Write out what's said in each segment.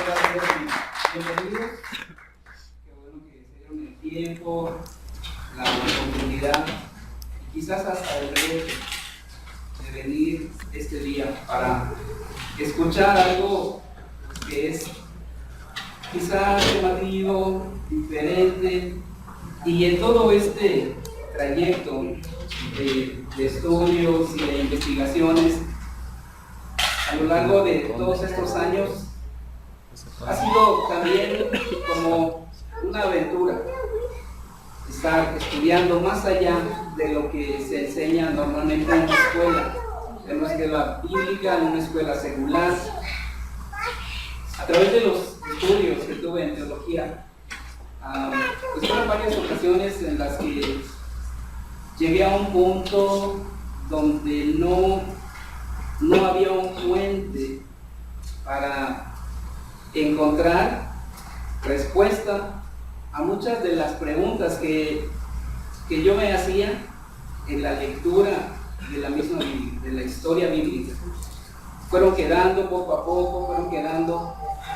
Bienvenidos. Qué bueno que se dieron el tiempo, la oportunidad y quizás hasta el reto de venir este día para escuchar algo que es quizás llamativo, diferente, y en todo este trayecto de estudios y de investigaciones a lo largo de todos estos años ha sido también como una aventura estar estudiando más allá de lo que se enseña normalmente en una escuela bíblica, en una escuela secular. A través de los estudios que tuve en teología, pues fueron varias ocasiones en las que llegué a un punto donde no había un puente para encontrar respuesta a muchas de las preguntas que yo me hacía en la lectura de la misma Biblia, de la historia bíblica. Fueron quedando poco a poco,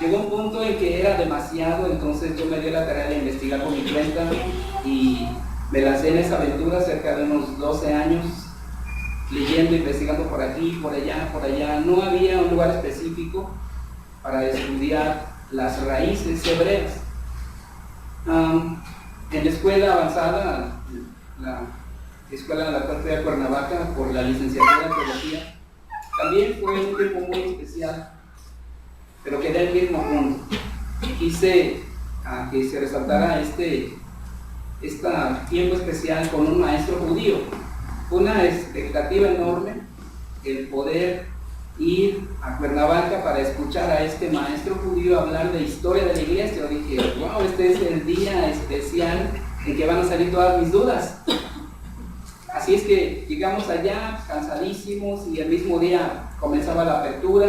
llegó un punto en que era demasiado, entonces yo me di la tarea de investigar por mi cuenta y me lancé en esa aventura cerca de unos 12 años, leyendo, investigando por aquí, por allá. No había un lugar específico para estudiar las raíces hebreas. En la escuela avanzada, la escuela en la cual fui a Cuernavaca por la licenciatura en teología, también fue un tiempo muy especial, pero quedé en el mismo punto. Quise que se resaltara este tiempo especial con un maestro judío. Una expectativa enorme el poder ir a Cuernavaca para escuchar a este maestro judío hablar de historia de la iglesia. Yo dije, wow, este es el día especial en que van a salir todas mis dudas. Así es que llegamos allá cansadísimos y el mismo día comenzaba la apertura.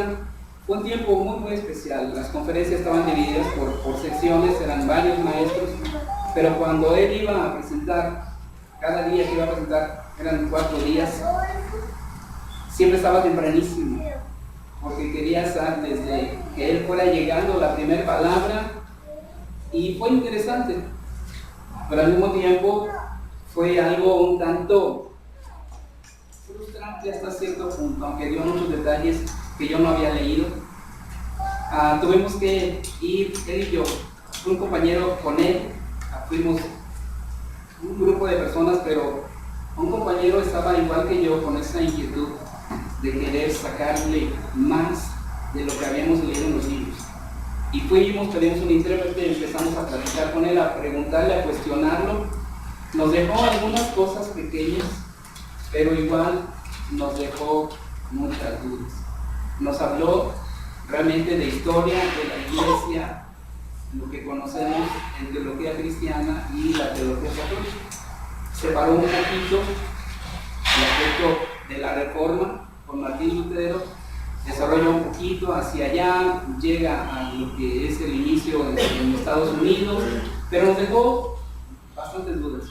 Fue un tiempo muy especial. Las conferencias estaban divididas por secciones, eran varios maestros, pero cuando él iba a presentar, cada día que iba a presentar, eran 4 días, siempre estaba tempranísimo, porque quería estar desde que él fuera llegando la primera palabra, y fue interesante, pero al mismo tiempo fue algo un tanto frustrante hasta cierto punto, aunque dio muchos detalles que yo no había leído. Tuvimos que ir, él y yo, un compañero con él, fuimos un grupo de personas, pero un compañero estaba igual que yo con esa inquietud de querer sacarle más de lo que habíamos leído en los libros. Y pedimos un intérprete, empezamos a platicar con él, a preguntarle, a cuestionarlo. Nos dejó algunas cosas pequeñas, pero igual nos dejó muchas dudas. Nos habló realmente de historia de la iglesia, lo que conocemos en teología cristiana y la teología católica. Separó un poquito el aspecto de la reforma con Martín Lutero, desarrolla un poquito hacia allá, llega a lo que es el inicio en Estados Unidos, pero nos dejó bastantes dudas.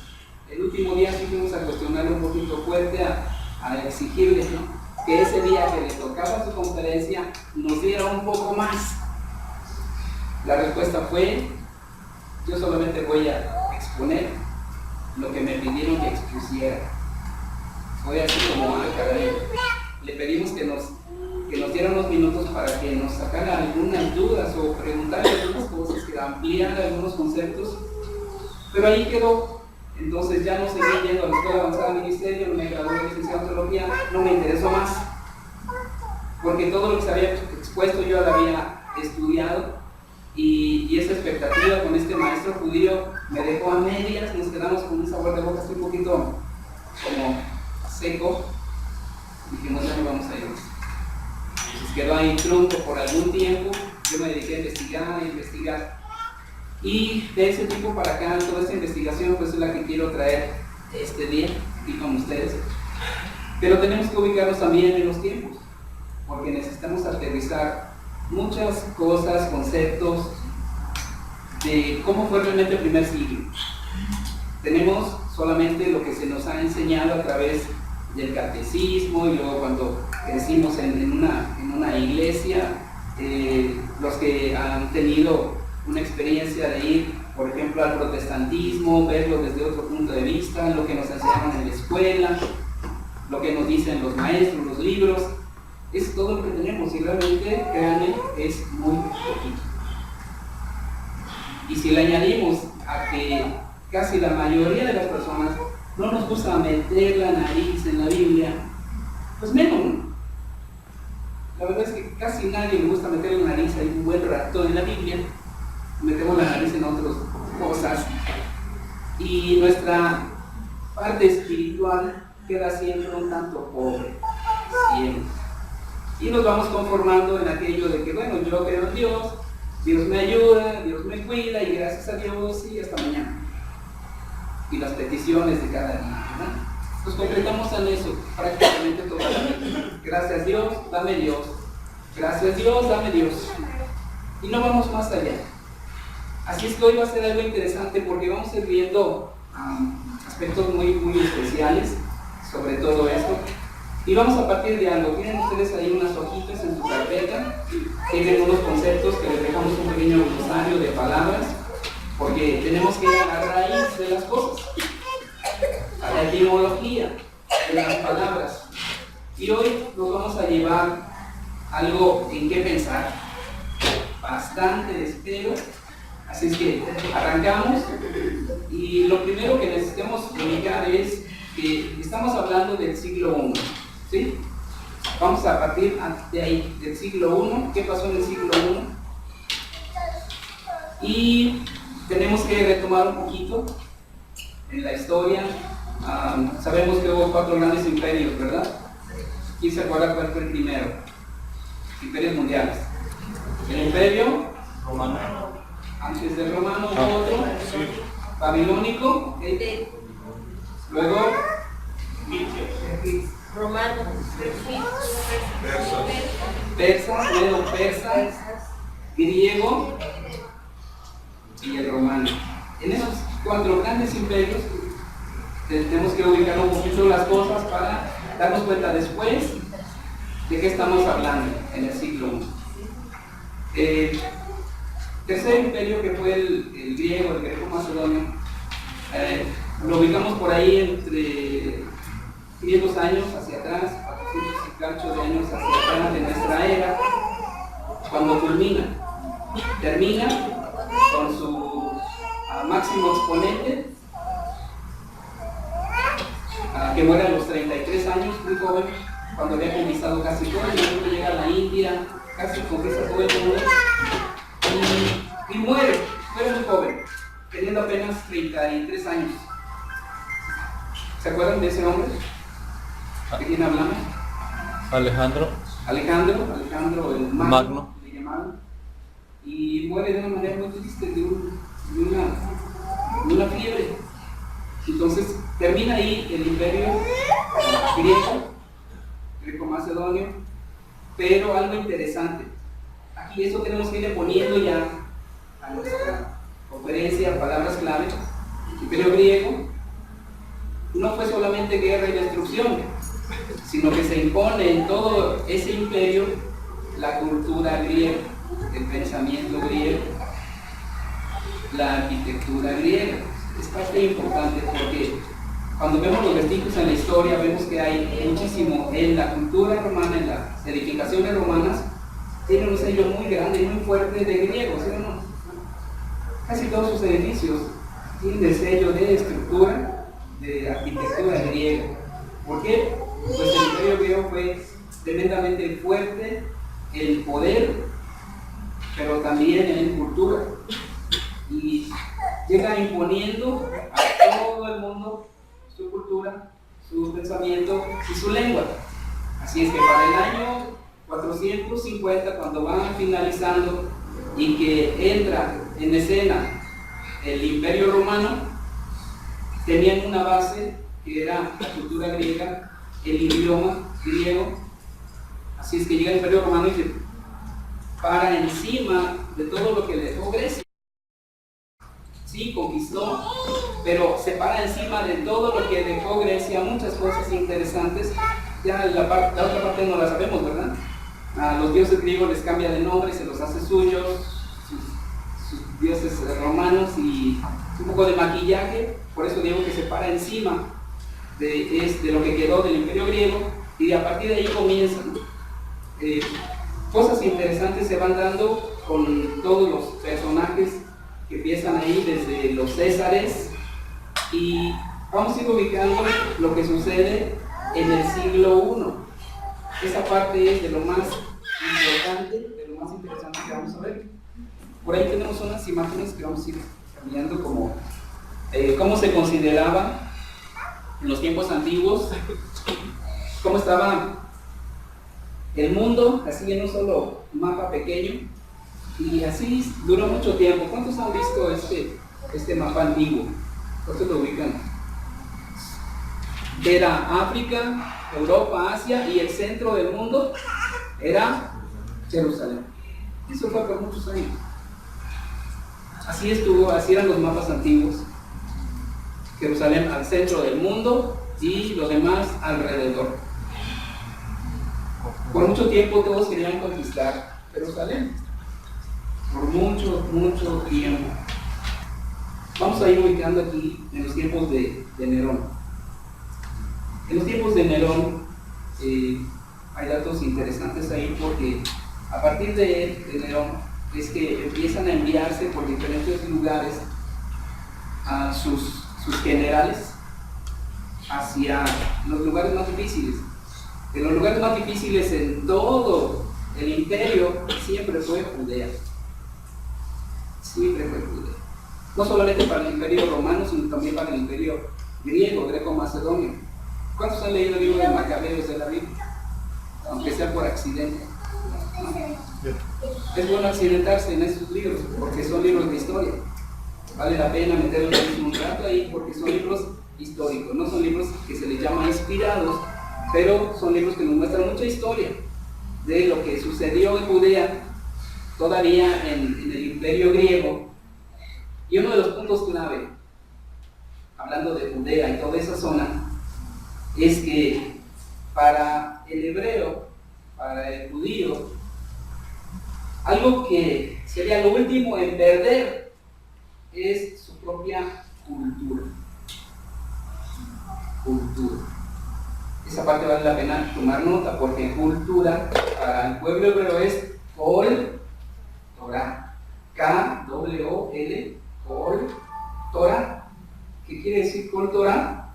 El último día sí fuimos a cuestionarle un poquito fuerte, a exigirle, ¿no?, que ese día que le tocaba su conferencia nos diera un poco más. La respuesta fue: yo solamente voy a exponer lo que me pidieron que expusiera. Fue así como, caray. Le pedimos que nos diera unos minutos para que nos sacara algunas dudas o preguntarle algunas cosas, que ampliara algunos conceptos, pero ahí quedó. Entonces ya no seguí yendo a la escuela avanzada de ministerio, me gradué de licenciado en teología, no me interesó más, porque todo lo que se había expuesto yo lo había estudiado, y esa expectativa con este maestro judío me dejó a medias. Nos quedamos con un sabor de boca así un poquito como seco. Dijimos, ya no vamos a ir. Entonces quedó ahí trunco por algún tiempo. Yo me dediqué a investigar. Y de ese tiempo para acá, toda esta investigación pues es la que quiero traer este día aquí con ustedes. Pero tenemos que ubicarnos también en los tiempos, porque necesitamos aterrizar muchas cosas, conceptos de cómo fue realmente el primer siglo. Tenemos solamente lo que se nos ha enseñado a través del catecismo, y luego cuando crecimos en una iglesia los que han tenido una experiencia de ir, por ejemplo, al protestantismo, verlo desde otro punto de vista, lo que nos enseñaron en la escuela, lo que nos dicen los maestros, los libros, es todo lo que tenemos y realmente, créanme, es muy poquito. Y si le añadimos a que casi la mayoría de las personas no nos gusta meter la nariz en la Biblia, pues menos, ¿no? La verdad es que casi nadie le gusta meter la nariz ahí un buen rato en la Biblia, metemos la nariz en otras cosas y nuestra parte espiritual queda siempre un tanto pobre, siempre. Y nos vamos conformando en aquello de que, bueno, yo creo en Dios, Dios me ayuda, Dios me cuida y gracias a Dios y hasta mañana. Y las peticiones de cada día, ¿verdad? Nos concretamos en eso prácticamente toda la vida. Gracias Dios, dame Dios. Gracias Dios, dame Dios. Y no vamos más allá. Así es que hoy va a ser algo interesante porque vamos a ir viendo aspectos muy especiales sobre todo esto. Y vamos a partir de algo. Tienen ustedes ahí unas hojitas en su carpeta. Tienen unos conceptos que les dejamos un pequeño glosario de palabras. Porque tenemos que ir a la raíz de las cosas, a la etimología de las palabras. Y hoy nos vamos a llevar algo en qué pensar, bastante espero. Así es que arrancamos. Y lo primero que necesitamos ubicar es que estamos hablando del siglo I, ¿sí? Vamos a partir de ahí, del siglo I. ¿Qué pasó en el siglo I? Y tenemos que retomar un poquito en la historia. Sabemos que hubo 4 grandes imperios, ¿verdad? ¿Quién se acuerda cuál fue el primero? Imperios mundiales. El imperio romano. Antes del romano hubo otro, babilónico, ¿okay? Luego romano, persa, luego persa, griego y el romano. En esos 4 grandes imperios tenemos que ubicar un poquito las cosas para darnos cuenta después de qué estamos hablando en el siglo I. Tercer imperio, que fue el griego, el greco-macedonio, lo ubicamos por ahí entre 500 años hacia atrás, 408 años hacia atrás de nuestra era, cuando termina con su máximo exponente, que muere a los 33 años, muy joven, cuando había conquistado casi todo el mundo, llega a la India, casi conquista todo el mundo, y muere muy joven, teniendo apenas 33 años. ¿Se acuerdan de ese hombre? ¿De quién hablamos? Alejandro el Magno. le llamaron, y muere de una manera muy triste, de una fiebre. Entonces termina ahí el imperio greco-macedonio, pero algo interesante. Aquí eso tenemos que ir poniendo ya a nuestra conferencia palabras clave. El imperio griego no fue solamente guerra y destrucción, sino que se impone en todo ese imperio la cultura griega, el pensamiento griego, la arquitectura griega. Es parte importante porque cuando vemos los vestigios en la historia vemos que hay muchísimo en la cultura romana, en las edificaciones romanas, tienen un sello muy grande y muy fuerte de griego, ¿sí o no? Casi todos sus edificios tienen el sello de estructura, de arquitectura griega. ¿Por qué? Pues el imperio griego fue tremendamente fuerte en poder, pero también en cultura. Y llega imponiendo a todo el mundo su cultura, su pensamiento y su lengua. Así es que para el año 450, cuando van finalizando y que entra en escena el imperio romano, tenían una base que era la cultura griega, el idioma griego. Así es que llega el imperio romano y se para encima de todo lo que le dejó Grecia. Sí, conquistó, pero se para encima de todo lo que dejó Grecia, muchas cosas interesantes. Ya la otra parte no la sabemos, ¿verdad? A los dioses griegos les cambia de nombre, se los hace suyos, sus dioses romanos, y un poco de maquillaje. Por eso digo que se para encima de lo que quedó del imperio griego, y a partir de ahí comienzan. Cosas interesantes se van dando con todos los personajes que empiezan ahí desde los Césares, y vamos a ir ubicando lo que sucede en el siglo I. Esa parte es de lo más importante, de lo más interesante que vamos a ver. Por ahí tenemos unas imágenes que vamos a ir cambiando como cómo se consideraba en los tiempos antiguos, cómo estaba el mundo, así en un solo mapa pequeño, y así duró mucho tiempo. ¿Cuántos han visto este mapa antiguo? ¿Cuántos lo ubican? Era África, Europa, Asia, y el centro del mundo era Jerusalén. Eso fue por muchos años. Así estuvo, así eran los mapas antiguos. Jerusalén al centro del mundo y los demás alrededor. Por mucho tiempo todos querían conquistar Jerusalén. Por mucho tiempo. Vamos a ir ubicando aquí en los tiempos de Nerón. En los tiempos de Nerón hay datos interesantes ahí, porque a partir de Nerón es que empiezan a enviarse por diferentes lugares a sus generales hacia los lugares más difíciles. En los lugares más difíciles en todo el imperio siempre fue Judea. Siempre fue Judea. No solamente para el imperio romano, sino también para el imperio griego, greco-macedonio. ¿Cuántos han leído el libro de Macabeos de la Biblia? Aunque sea por accidente. Es bueno accidentarse en esos libros, porque son libros de historia. Vale la pena meterlos un rato ahí, porque son libros históricos, no son libros que se les llama inspirados, pero son libros que nos muestran mucha historia de lo que sucedió en Judea, todavía en el imperio griego. Y uno de los puntos clave, hablando de Judea y toda esa zona, es que para el hebreo, para el judío, algo que sería lo último en perder es su propia cultura. Esa parte vale la pena tomar nota, porque cultura para el pueblo hebreo es Kol Torah. K-W-O-L, Kol Torah. ¿Qué quiere decir Kol Torah?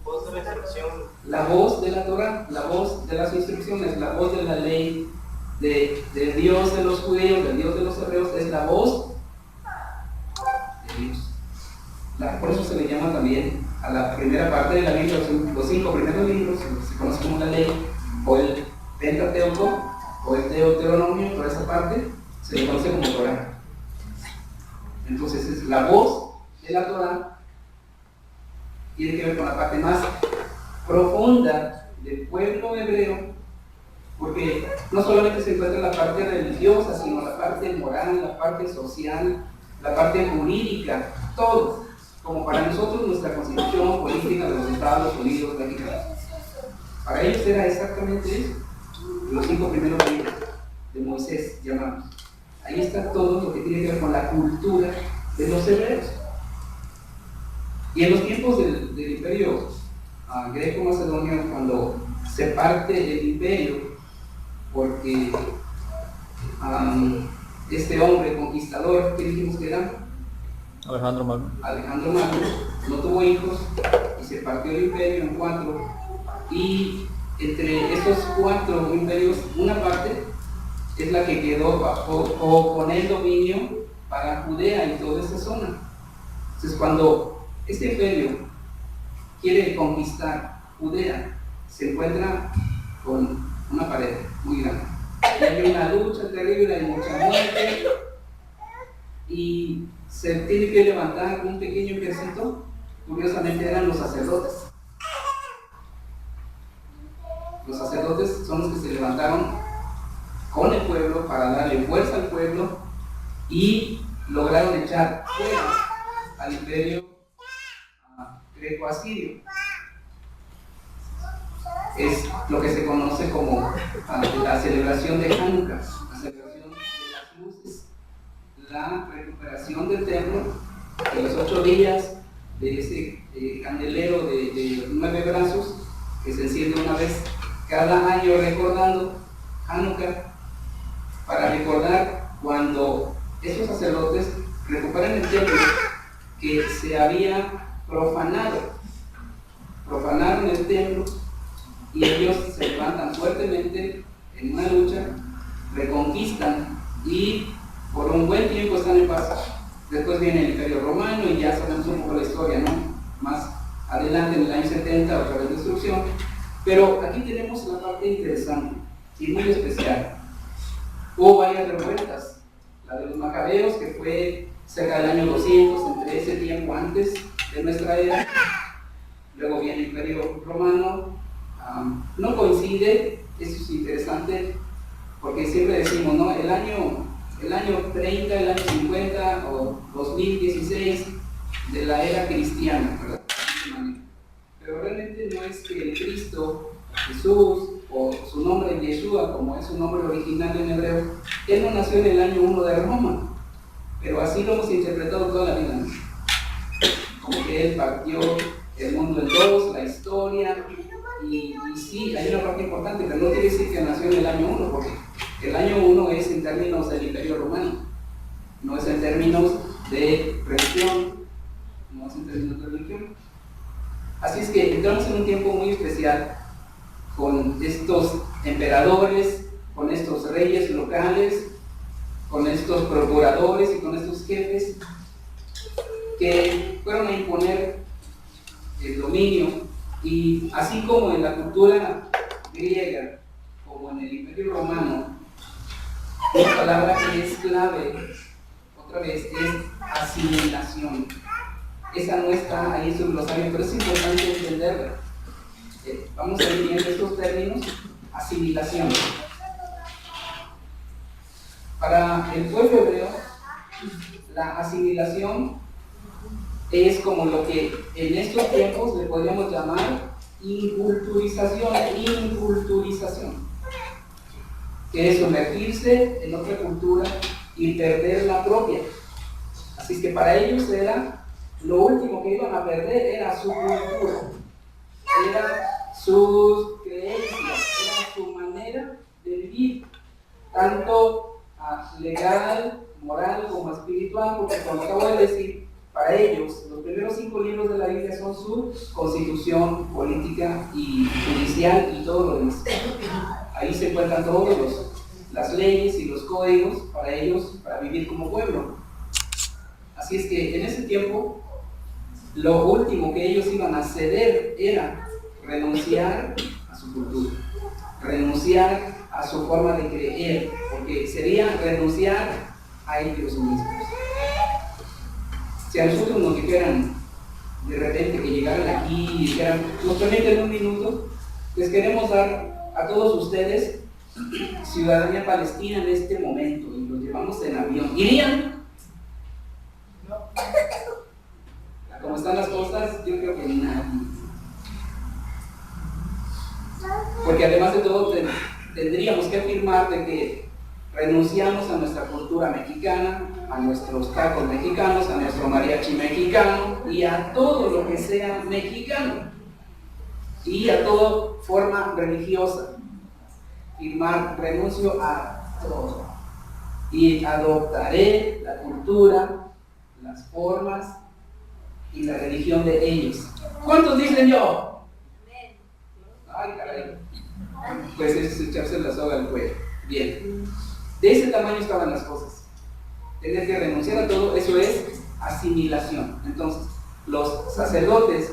Voz de la instrucción. La voz de la Torah, la voz de las instrucciones, la voz de la ley del Dios de los judíos, del Dios de los hebreos, es la voz de Dios. Por eso se le llama también a la primera parte de la Biblia, los 5 primeros libros, se conoce como la ley, o el Pentateuco, o el Deuteronomio, toda esa parte se le conoce como Torah. Entonces es la voz de la Torah. Tiene que ver con la parte más profunda del pueblo hebreo, porque no solamente se encuentra la parte religiosa, sino la parte moral, la parte social, la parte jurídica, todo, como para nosotros nuestra constitución política de los Estados Unidos mexicanos. Para ellos era exactamente eso, los 5 primeros libros de Moisés llamados. Ahí está todo lo que tiene que ver con la cultura de los hebreos. Y en los tiempos del imperio greco-macedonio, cuando se parte el imperio, porque este hombre conquistador, ¿qué dijimos que era? Alejandro Magno. Alejandro Magno no tuvo hijos y se partió el imperio en 4, y entre esos 4 imperios, una parte es la que quedó bajo o con el dominio para Judea y toda esa zona. Entonces, cuando este imperio quiere conquistar Judea, se encuentra con una pared muy grande. Y hay una lucha terrible, hay mucha muerte, y se tiene que levantar un pequeño ejército. Curiosamente eran los sacerdotes. Los sacerdotes son los que se levantaron con el pueblo para darle fuerza al pueblo y lograron echar fuera al imperio greco-asirio. es lo que se conoce como la celebración de Hanukkah, la celebración de las luces, la recuperación del templo, de los 8 días, de ese candelero de 9 brazos que se enciende una vez cada año recordando Hanukkah, para recordar cuando estos sacerdotes recuperan el templo que se había profanado. Profanaron el templo y ellos se levantan fuertemente en una lucha, reconquistan y por un buen tiempo están en paz. Después viene el Imperio Romano y ya sabemos un poco la historia, ¿no? Más adelante, en el año 70, otra vez destrucción. Pero aquí tenemos la parte interesante y muy especial. Hubo varias revueltas. La de los macabeos, que fue cerca del año 200, entre ese tiempo antes de nuestra era. Luego viene el Imperio Romano. No coincide, eso es interesante, porque siempre decimos, ¿no? El año 30, el año 50 o 2016 de la era cristiana, ¿verdad? Pero realmente no es que el Cristo, Jesús, o su nombre Yeshua, como es su nombre original en hebreo, él no nació en el año 1 de Roma, pero así lo hemos interpretado toda la vida, ¿no? Como que él partió el mundo en dos, la historia, y sí, hay una parte importante, pero no quiere decir que nació en el año 1, porque el año 1 es en términos del Imperio Romano, no es en términos de religión, no es en términos de religión. Así es que entramos en un tiempo muy especial con estos emperadores, con estos reyes locales, con estos procuradores y con estos jefes que fueron a imponer el dominio. Y así como en la cultura griega, como en el Imperio Romano, una palabra que es clave, otra vez, es asimilación. Esa no está ahí en su glosario, pero es importante entenderla. Vamos a ir viendo estos términos. Asimilación. Para el pueblo hebreo, la asimilación es como lo que en estos tiempos le podríamos llamar inculturización, que es sumergirse en otra cultura y perder la propia. Así es que para ellos era lo último que iban a perder, era su cultura, era sus creencias, era su manera de vivir, tanto legal, moral como espiritual, porque como acabo de decir, para ellos los primeros 5 libros de la Biblia son su constitución política y judicial y todo lo demás. Ahí se encuentran todas las leyes y los códigos para ellos, para vivir como pueblo. Así es que en ese tiempo, lo último que ellos iban a ceder era renunciar a su cultura, renunciar a su forma de creer, porque sería renunciar a ellos mismos. Si a nosotros nos dijeran de repente que llegaran aquí y dijeran, nos permiten un minuto, les queremos dar a todos ustedes ciudadanía palestina en este momento y los llevamos en avión, ¿irían? No. Como están las cosas, yo creo que nadie. Porque además de todo tendríamos que afirmar de que renunciamos a nuestra cultura mexicana, a nuestros tacos mexicanos, a nuestro mariachi mexicano y a todo lo que sea mexicano y a toda forma religiosa. Firmar, renuncio a todo y adoptaré la cultura, las formas y la religión de ellos. ¿Cuántos dicen yo? Ay, caray. Pues es echarse la soga al cuello. Bien. De ese tamaño estaban las cosas. Tener que renunciar a todo, eso es asimilación. Entonces, los sacerdotes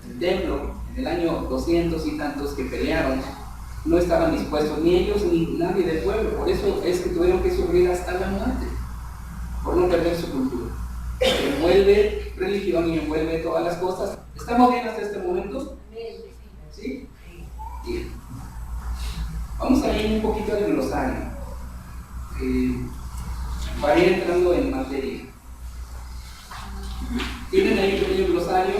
del templo, en el año 200 y tantos que pelearon, no estaban dispuestos, ni ellos ni nadie del pueblo. Por eso es que tuvieron que sufrir hasta la muerte, por no perder su cultura. Envuelve religión y envuelve todas las cosas. ¿Estamos bien hasta este momento? ¿Sí? Bien. Vamos a ir un poquito al glosario para ir entrando en materia. Tienen ahí un pequeño glosario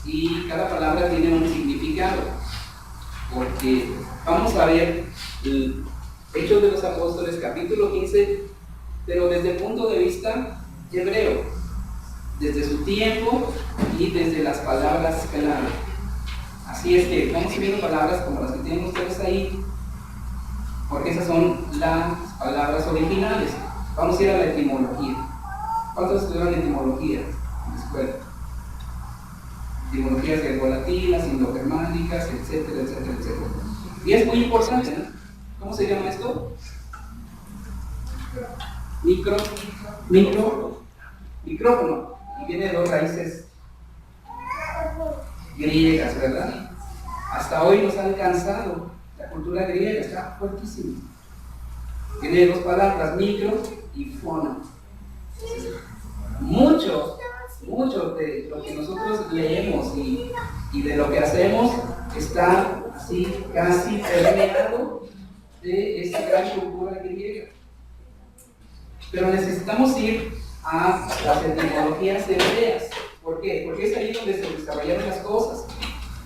y cada palabra tiene un significado. porque vamos a ver el Hechos de los Apóstoles, capítulo 15, pero desde el punto de vista hebreo, desde su tiempo y desde las palabras clave. Así es que vamos a ir viendo palabras como las que tienen ustedes ahí, porque esas son las palabras originales. Vamos a ir a la etimología. ¿Cuántos estudiaron etimología en la escuela? Etimologías grecolatinas, indogermánicas, etcétera, etcétera, etcétera. Y es muy importante, ¿no? ¿Cómo se llama esto? Micrófono. Y viene de dos raíces griegas, ¿verdad? Hasta hoy nos ha alcanzado la cultura griega, está fuertísima. Tiene dos palabras, micro y fono. Mucho de lo que nosotros leemos y de lo que hacemos está así casi permeado de esa gran cultura griega. Pero necesitamos ir a las etimologías hebreas. ¿Por qué? Porque es ahí donde se desarrollaron las cosas.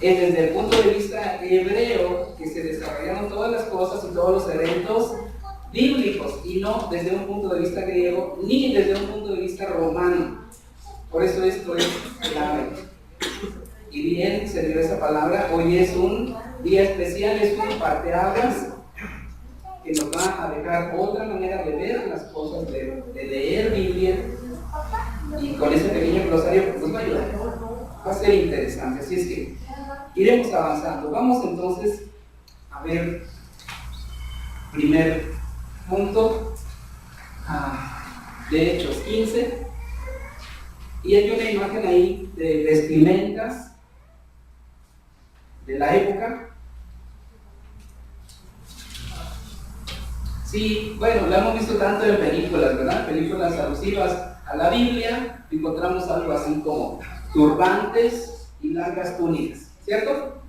Es desde el punto de vista hebreo que se desarrollaron todas las cosas y todos los eventos bíblicos, y no desde un punto de vista griego ni desde un punto de vista romano. Por eso esto es clave. Y bien se dio esa palabra. Hoy es un día especial, es un parteaguas que nos va a dejar otra manera de ver las cosas, de leer Biblia, y con ese pequeño glosario pues nos va a ayudar. Va a ser interesante, así es que iremos avanzando. Vamos entonces a ver primer punto de Hechos 15, y hay una imagen ahí de vestimentas de la época. Sí, bueno, lo hemos visto tanto en películas, ¿verdad? Películas alusivas a la Biblia, encontramos algo así como turbantes y largas túnicas, ¿cierto?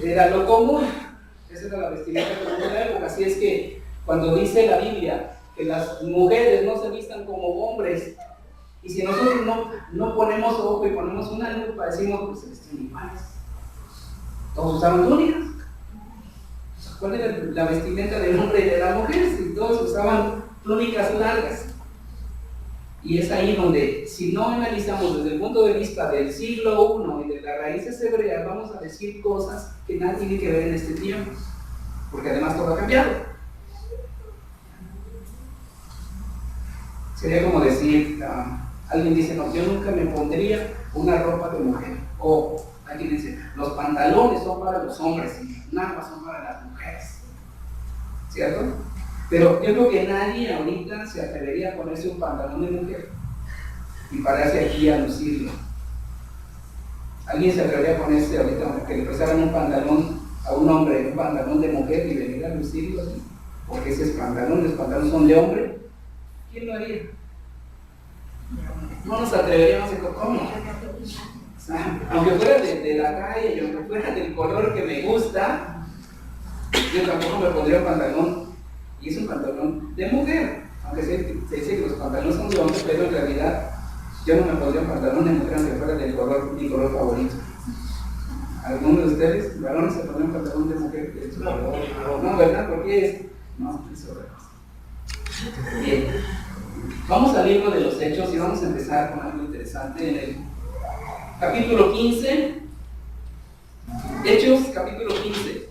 Era lo común, esa era la vestimenta común de la época. Así es que cuando dice la Biblia que las mujeres no se vistan como hombres, y si nosotros no ponemos ojo y ponemos una lupa, decimos pues se vestían iguales, todos usaban túnicas. ¿Cuál era la vestimenta del hombre y de la mujer? Si todos usaban túnicas largas. Y es ahí donde, si no analizamos desde el punto de vista del siglo I y de las raíces hebreas, vamos a decir cosas que nada tienen que ver en este tiempo, porque además todo ha cambiado. Sería como decir, alguien dice, no, yo nunca me pondría una ropa de mujer. O alguien dice, los pantalones son para los hombres y las nalgas son para las mujeres. ¿Cierto? Pero yo creo que nadie ahorita se atrevería a ponerse un pantalón de mujer y pararse aquí a lucirlo. ¿Alguien se atrevería a ponerse ahorita que le prestaran un pantalón a un hombre, un pantalón de mujer, y venir a lucirlo así? Porque ese es pantalón, los pantalones son de hombre. ¿Quién lo haría? No nos atreveríamos a decir, ¿cómo? O sea, aunque fuera de la calle y aunque fuera del color que me gusta, yo tampoco me pondría un pantalón, y es un pantalón de mujer, aunque se dice que los pantalones son de hombre, pero en realidad yo no me pondría un pantalón de mujer aunque fuera del color, mi color favorito. ¿Alguno de ustedes, varones, se pondría un pantalón de mujer? No, ¿verdad? ¿Por qué es? No, es otra cosa. Bien, vamos al libro de los Hechos y vamos a empezar con algo interesante en el capítulo 15. Hechos, capítulo 15.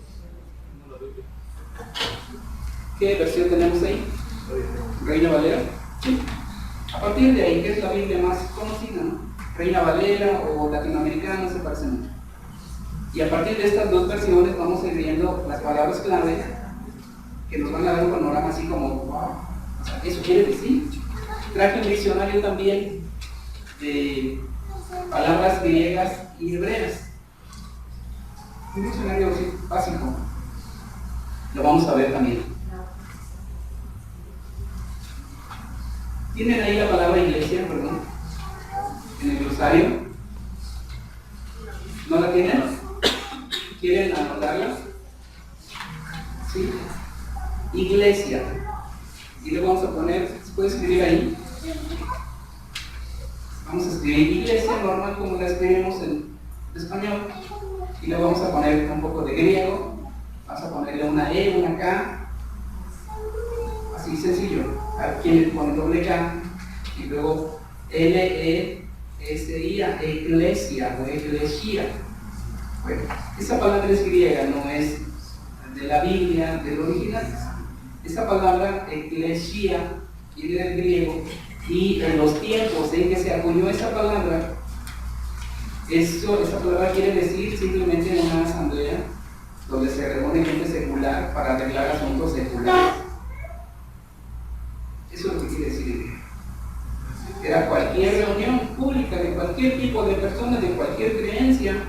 ¿Qué versión tenemos ahí? Reina Valera. Sí. A partir de ahí, ¿qué es la Biblia más conocida, no? Reina Valera o latinoamericana, se parece mucho. Y a partir de estas dos versiones vamos a ir viendo las palabras clave que nos van a dar un panorama así como, wow, o sea, eso quiere decir. Traje un diccionario también de palabras griegas y hebreas. Un diccionario así básico. Lo vamos a ver también. ¿Tienen ahí la palabra iglesia, perdón? En el glosario. ¿No la tienen? ¿Quieren anotarla? Sí. Iglesia. Y le vamos a poner, ¿se puede escribir ahí? Vamos a escribir iglesia normal como la escribimos en español. Y le vamos a poner un poco de griego vas a ponerle una E, una K, así sencillo. Hay quien le pone doble K y luego L-E-S-I-A, eclesia o eclesia. Bueno, esa palabra es griega, no es de la Biblia, del original. Esa palabra eclesia viene del griego y en los tiempos en que se acuñó esa palabra, esa palabra quiere decir simplemente en una asamblea donde se reúne gente secular para arreglar asuntos seculares. Eso es lo que quiere decir. Era cualquier reunión pública de cualquier tipo de personas, de cualquier creencia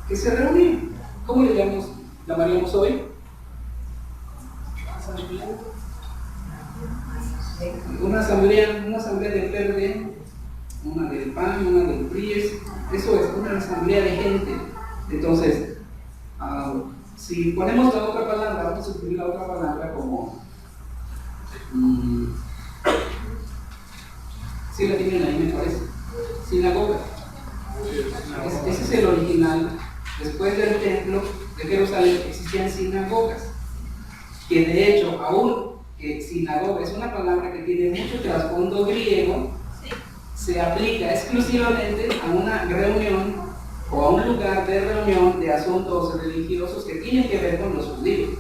que se reunía. ¿Cómo le llamaríamos hoy? Una asamblea del PRD, una del PAN, una del PRI, eso es una asamblea de gente. Entonces, si ponemos la otra palabra, vamos a escribir la otra palabra como si la tienen ahí, me parece, sinagoga. Ese es el original. Después del templo de Jerusalén existían sinagogas, que de hecho aún sinagoga es una palabra que tiene mucho trasfondo griego, se aplica exclusivamente a una reunión o a un lugar de reunión de asuntos religiosos que tienen que ver con los judíos.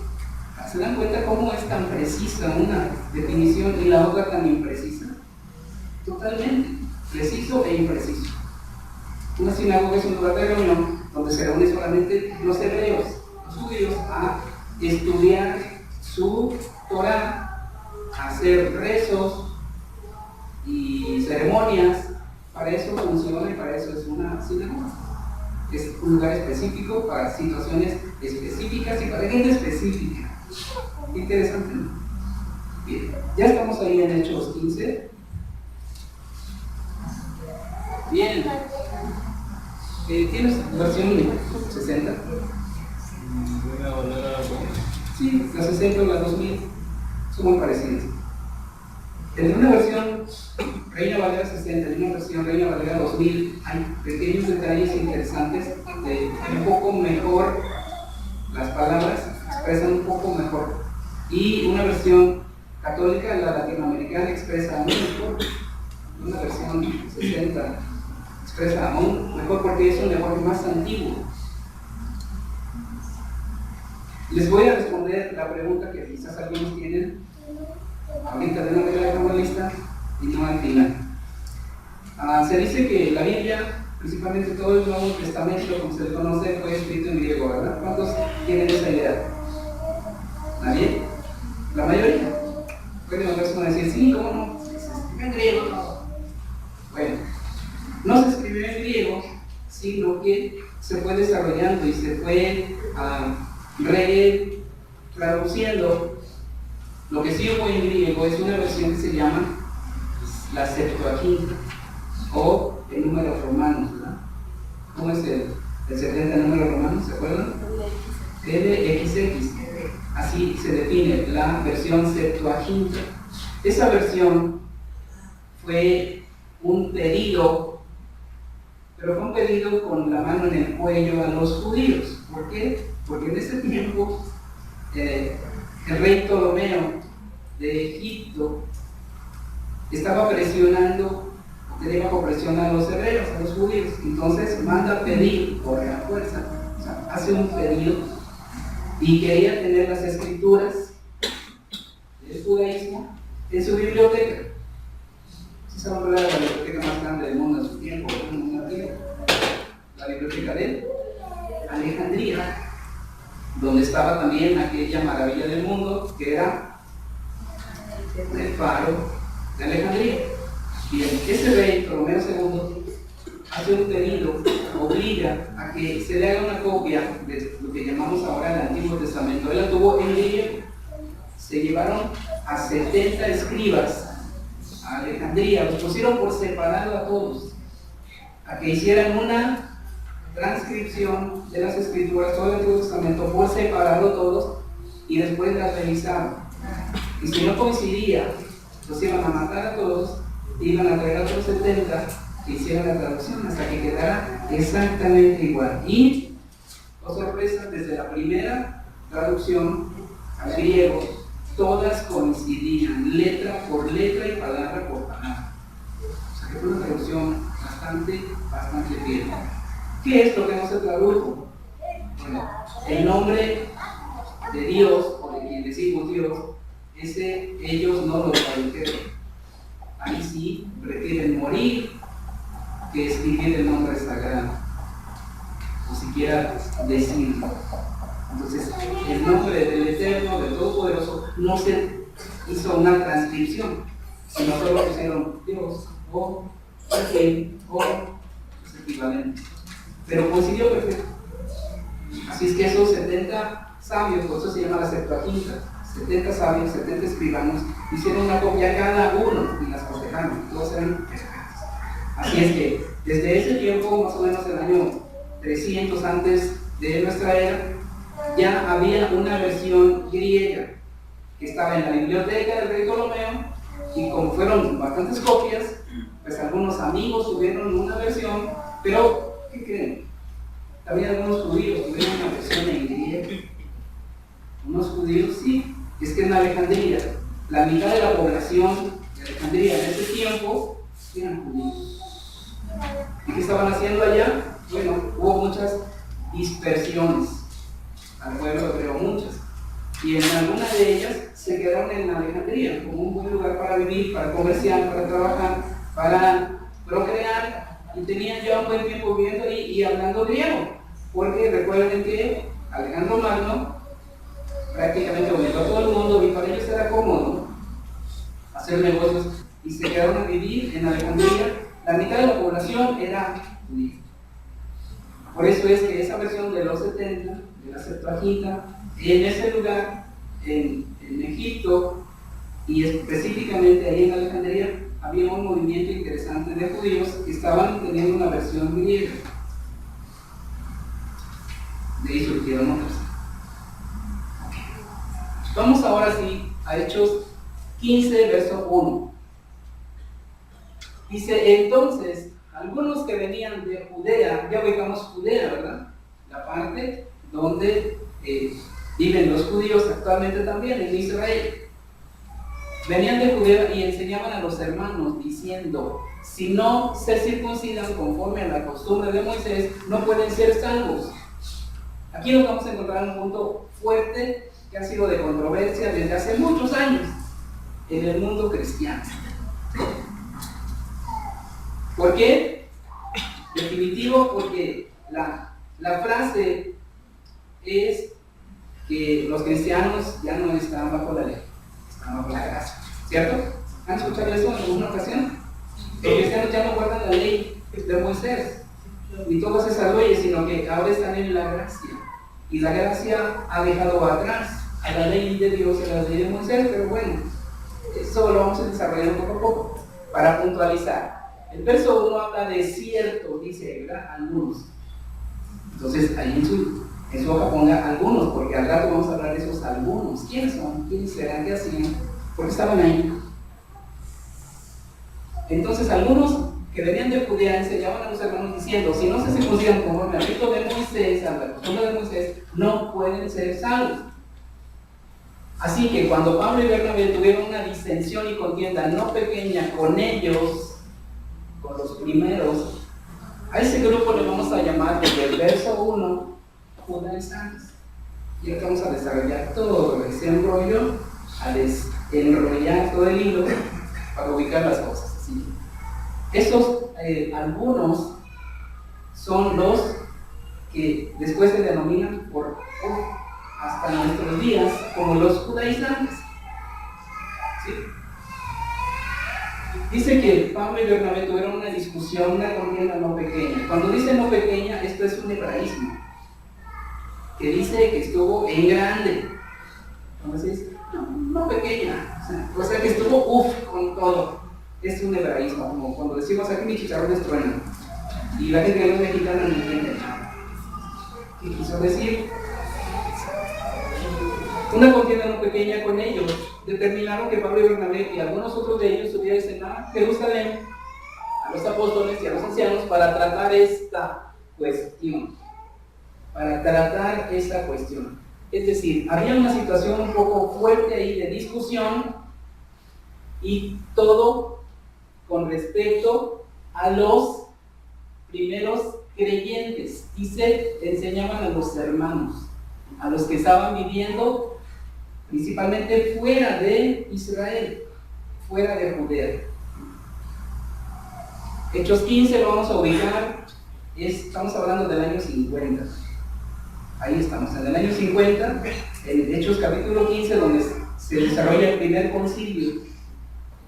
¿Se dan cuenta cómo es tan precisa una definición y la otra tan imprecisa? Totalmente preciso e impreciso. Una sinagoga es un lugar de reunión donde se reúnen solamente los hebreos, los judíos, a estudiar su Torah, a hacer rezos y ceremonias. Para eso funciona y para eso es una sinagoga. Es un lugar específico para situaciones específicas y para gente específica. Interesante, ¿no? Bien, ya estamos ahí en Hechos 15. Bien. ¿Tienes versión 60? Sí, la 60 o la 2000 son muy parecidas. En una versión Reina Valera 60 y una versión Reina Valera 2000 hay pequeños detalles interesantes de un poco mejor, las palabras expresan un poco mejor. Y una versión católica, la latinoamericana, expresa aún mejor. Una versión 60 expresa aún mejor porque es un lenguaje más antiguo. Les voy a responder la pregunta que quizás algunos tienen ahorita de una vez la dejamos lista y no al final. Se dice que la Biblia, principalmente todo el Nuevo Testamento, como se le conoce, fue escrito en griego, ¿verdad? ¿Cuántos tienen esa idea? ¿Nadie? ¿La mayoría? Pueden levantarse a decir, sí, ¿cómo no? Se escribe en griego. Bueno, no se escribió en griego, sino que se fue desarrollando y se fue traduciendo. Lo que sí hubo en griego es una versión que se llama la Septuaginta o el número romano, ¿verdad? ¿Cómo es el 70 número romano? ¿Se acuerdan? LXX. Así se define la versión Septuaginta. Esa versión fue un pedido, pero fue un pedido con la mano en el cuello a los judíos. ¿Por qué? Porque en ese tiempo el rey Ptolomeo de Egipto estaba presionando, tenía bajo presión a los hebreos, a los judíos. Entonces manda pedir por la fuerza, o sea, hace un pedido y quería tener las escrituras del judaísmo en su biblioteca. ¿Sí saben cuál era la biblioteca más grande del mundo en su tiempo? La biblioteca de Alejandría, donde estaba también aquella maravilla del mundo que era el faro de Alejandría. Bien, ese rey, Ptolomeo II, hace un pedido, obliga a que se le haga una copia de lo que llamamos ahora el Antiguo Testamento. Él la tuvo en griego. Se llevaron a 70 escribas a Alejandría, los pusieron por separado a todos, a que hicieran una transcripción de las escrituras, todo el Antiguo Testamento, por separado todos, y después las revisaron. Y si no coincidía, los iban a matar a todos, iban a traer a otros 70 que hicieran la traducción hasta que quedara exactamente igual. Y, oh sorpresa, desde la primera traducción al griego, todas coincidían, letra por letra y palabra por palabra. O sea que fue una traducción bastante fiel. ¿Qué es lo que no se tradujo? Bueno, el nombre de Dios, o de quien decimos Dios, ese ellos no lo tradujeron. Ahí sí prefieren morir que escribir el nombre sagrado, o siquiera decirlo. Entonces, el nombre del Eterno, del Todopoderoso, no se hizo una transcripción, sino solo pusieron Dios, o aquel, o es equivalente. Pero coincidió perfecto. Así es que esos 70 sabios, por eso se llama la Septuaginta, 70 sabios, 70 escribanos, hicieron una copia cada uno y las cotejaron, todos eran perfectos. Así es que desde ese tiempo, más o menos el año 300 antes de nuestra era, ya había una versión griega que estaba en la biblioteca del rey Ptolomeo, y como fueron bastantes copias, pues algunos amigos tuvieron una versión, pero ¿qué creen? También algunos judíos tuvieron una versión en griego. Unos judíos sí, es que en Alejandría, la mitad de la población de Alejandría en ese tiempo eran judíos. ¿Y qué estaban haciendo allá? Bueno, hubo muchas dispersiones al pueblo hebreo, muchas. Y en alguna de ellas se quedaron en Alejandría como un buen lugar para vivir, para comerciar, para trabajar, para procrear, y tenían ya un buen tiempo viviendo ahí y hablando griego, porque recuerden que Alejandro Magno prácticamente unió a todo el mundo y para ellos era cómodo hacer negocios, y se quedaron a vivir en Alejandría. La mitad de la población era judía. Por eso es que esa versión de los 70, de la Septuaginta, en ese lugar, en Egipto, y específicamente ahí en Alejandría, había un movimiento interesante de judíos que estaban teniendo una versión griega. De ahí surgieron otras. Vamos ahora sí a Hechos 15, verso 1. Dice, entonces, algunos que venían de Judea, ya ubicamos Judea, ¿verdad? La parte donde viven los judíos actualmente también, en Israel. Venían de Judea y enseñaban a los hermanos diciendo, si no se circuncidan conforme a la costumbre de Moisés, no pueden ser salvos. Aquí nos vamos a encontrar un punto fuerte que ha sido de controversia desde hace muchos años en el mundo cristiano. ¿Por qué? Definitivo, porque la frase es que los cristianos ya no están bajo la ley, están bajo la gracia, ¿cierto? ¿Han escuchado eso en alguna ocasión? Los cristianos ya no guardan la ley de Moisés ni todas esas leyes, sino que ahora están en la gracia, y la gracia ha dejado atrás a la ley de Dios y a la ley de Moisés. Pero bueno, eso lo vamos a desarrollar poco a poco para puntualizar. El verso 1 habla de cierto, dice, ¿verdad? Algunos. Entonces ahí en su hoja ponga algunos, porque al rato vamos a hablar de esos algunos. ¿Quiénes son? ¿Quiénes serán? ¿Qué hacían? ¿Por qué estaban ahí? Entonces algunos que venían de Judea enseñaban a los hermanos diciendo, si no se circuncidan conforme al rito de Moisés, a la costumbre de Moisés, no pueden ser salvos. Así que cuando Pablo y Bernabé tuvieron una disensión y contienda no pequeña con ellos, con los primeros, a ese grupo le vamos a llamar desde el verso 1 judaizantes. Y ahora vamos a desarrollar todo ese enrollo, a desenrollar todo el hilo para ubicar las cosas. ¿Sí? Estos algunos son los que después se denominan hasta nuestros días como los judaizantes. ¿Sí? Dice que Pablo y Bernabé tuvieron una discusión, una contienda no pequeña. Cuando dice no pequeña, esto es un hebraísmo que dice que estuvo en grande. Entonces, no pequeña, o sea que estuvo con todo. Es un hebraísmo, como cuando decimos aquí mi chicharrón es trueno, y la gente que no es mexicana no entiende nada. ¿Qué quiso decir? Una contienda no pequeña con ellos determinaron que Pablo y Bernabé y algunos otros de ellos subiesen a Jerusalén, a los apóstoles y a los ancianos, para tratar esta cuestión. Es decir, había una situación un poco fuerte ahí de discusión y todo con respecto a los primeros creyentes. Dice, enseñaban a los hermanos, a los que estaban viviendo principalmente fuera de Israel, fuera de Judea. Hechos 15 lo vamos a ubicar, estamos hablando del año 50. Ahí estamos, en el año 50, en Hechos capítulo 15, donde se desarrolla el primer concilio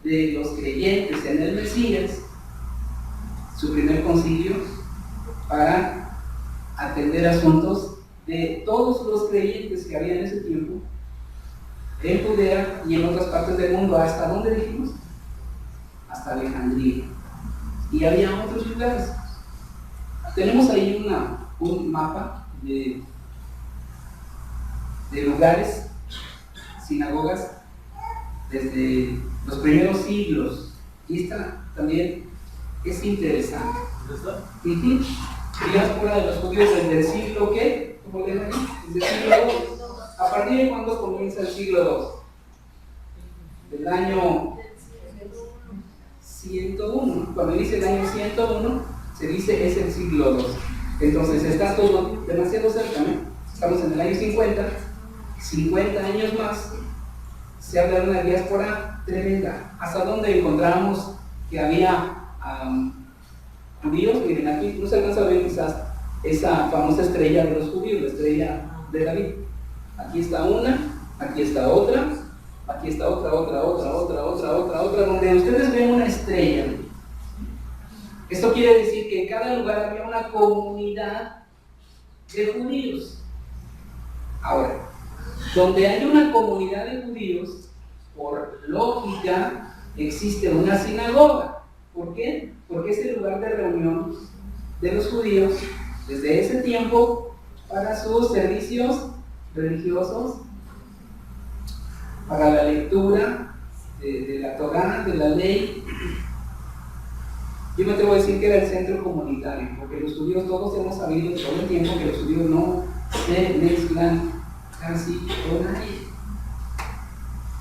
de los creyentes en el Mesías, su primer concilio para atender asuntos de todos los creyentes que había en ese tiempo, en Judea y en otras partes del mundo. ¿Hasta dónde dijimos? Hasta Alejandría. Y había otros lugares. Tenemos ahí un mapa de lugares, sinagogas, desde los primeros siglos. Y esta también es interesante. Diáspora de los judíos desde el siglo ¿qué? ¿Cómo le llaman? Desde el siglo II. ¿A partir de cuándo comienza el siglo II? Del año 101. Cuando dice el año 101, se dice es el siglo II. Entonces está todo demasiado cerca, ¿no? Estamos en el año 50, 50 años más, se habla de una diáspora tremenda. ¿Hasta dónde encontramos que había judíos? Miren, aquí no se alcanza a ver quizás esa famosa estrella de los judíos, la estrella de David. Aquí está una, aquí está otra, aquí está otra, donde ustedes ven una estrella. Esto quiere decir que en cada lugar había una comunidad de judíos. Ahora, donde hay una comunidad de judíos, por lógica, existe una sinagoga. ¿Por qué? Porque es el lugar de reunión de los judíos desde ese tiempo para sus servicios religiosos, para la lectura de la Torá, de la ley. Yo no te voy a decir que era el centro comunitario, porque los judíos todos hemos sabido todo el tiempo que los judíos no se mezclan casi con nadie.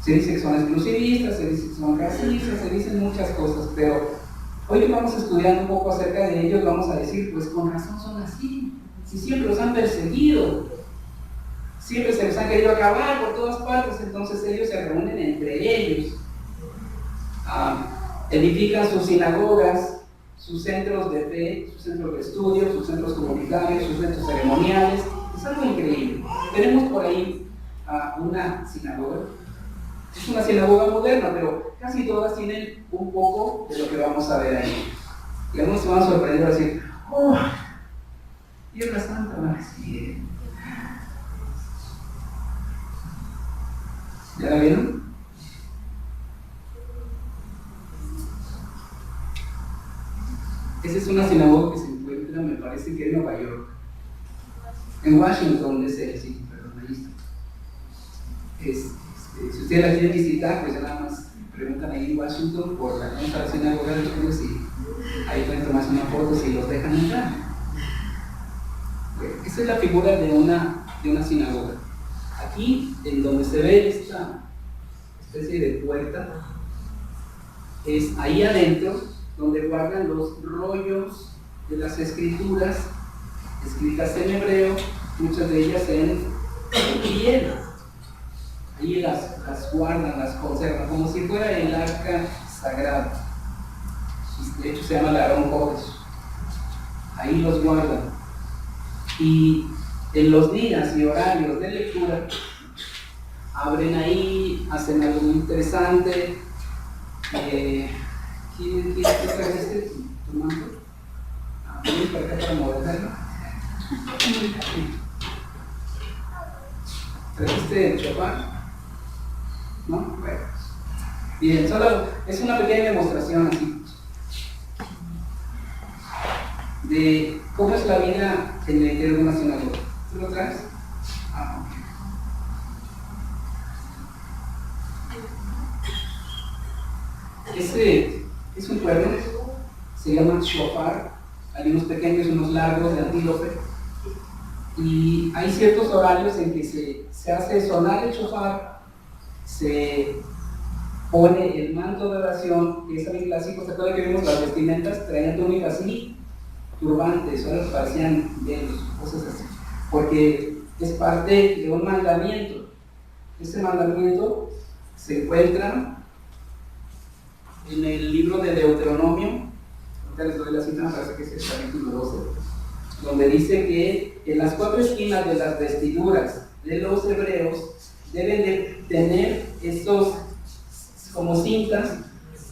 Se dice que son exclusivistas, se dice que son racistas, se dicen muchas cosas, pero hoy que vamos estudiando un poco acerca de ellos, vamos a decir, pues con razón son así. Si siempre los han perseguido, siempre se les han querido acabar por todas partes, entonces ellos se reúnen entre ellos, edifican sus sinagogas, sus centros de fe, sus centros de estudio, sus centros comunitarios, sus centros ceremoniales. Es algo increíble. Tenemos por ahí una sinagoga. Es una sinagoga moderna, pero casi todas tienen un poco de lo que vamos a ver ahí. Y algunos se van a sorprender a decir, ¡oh! Tierra Santa, sí. ¿Ya la vieron? Esa es una sinagoga que se encuentra, me parece que en Nueva York. En Washington, sí, perdón, ahí está. Si ustedes la quieren visitar, pues ya nada más preguntan ahí en Washington por la sinagoga de los judíos y ahí pueden tomarse una foto si los dejan entrar. Esa es la figura de una sinagoga. Aquí, en donde se ve esta especie de puerta, es ahí adentro donde guardan los rollos de las escrituras escritas en hebreo, muchas de ellas en piel. Ahí las guardan, las conservan, como si fuera el arca sagrada. De hecho se llama la Aarón Kodesh. Ahí los guardan. Y en los días y horarios de lectura, abren ahí, hacen algo muy interesante. ¿Quién trae tu manto? ¿Vienes para acá para moverlo? ¿Trajiste el chopar? ¿No? Bueno. Bien, solo es una pequeña demostración así de cómo es la vida en el interior de una sinagoga. ¿Tú lo traes? Ok. Este es un cuerno, se llama shofar. Hay unos pequeños y unos largos de antílope. Y hay ciertos horarios en que se hace sonar el shofar, se pone el manto de oración, que es algo clásico. ¿Se acuerdan que vimos las vestimentas? Traían túnicas así, turbantes, o les parecían velos, cosas así, porque es parte de un mandamiento. Este mandamiento se encuentra en el libro de Deuteronomio. Ahorita les doy la cita, me parece que es el capítulo 12, donde dice que en las 4 esquinas de las vestiduras de los hebreos deben de tener estos como cintas.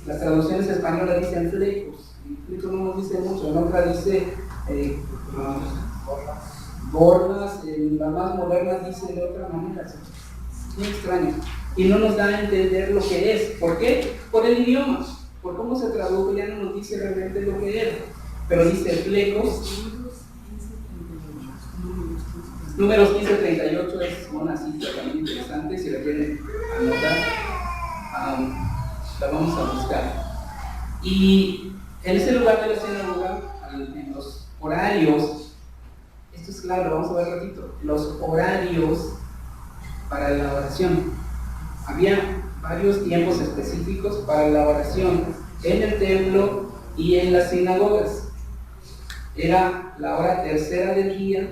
Las traducciones españolas dicen flecos, flecos no nos dice mucho, en otra dice borlas, en la más moderna dice de otra manera, muy extraño, y no nos da a entender lo que es. ¿Por qué? Por el idioma, por cómo se tradujo, ya no nos dice realmente lo que era, pero dice flecos. Números 15:38 es una cita también interesante, si la quieren anotar, la vamos a buscar. Y en ese lugar de la sinagoga, en los horarios, esto es claro, vamos a ver un ratito, los horarios para la oración. Había varios tiempos específicos para la oración en el templo y en las sinagogas. Era la hora tercera del día,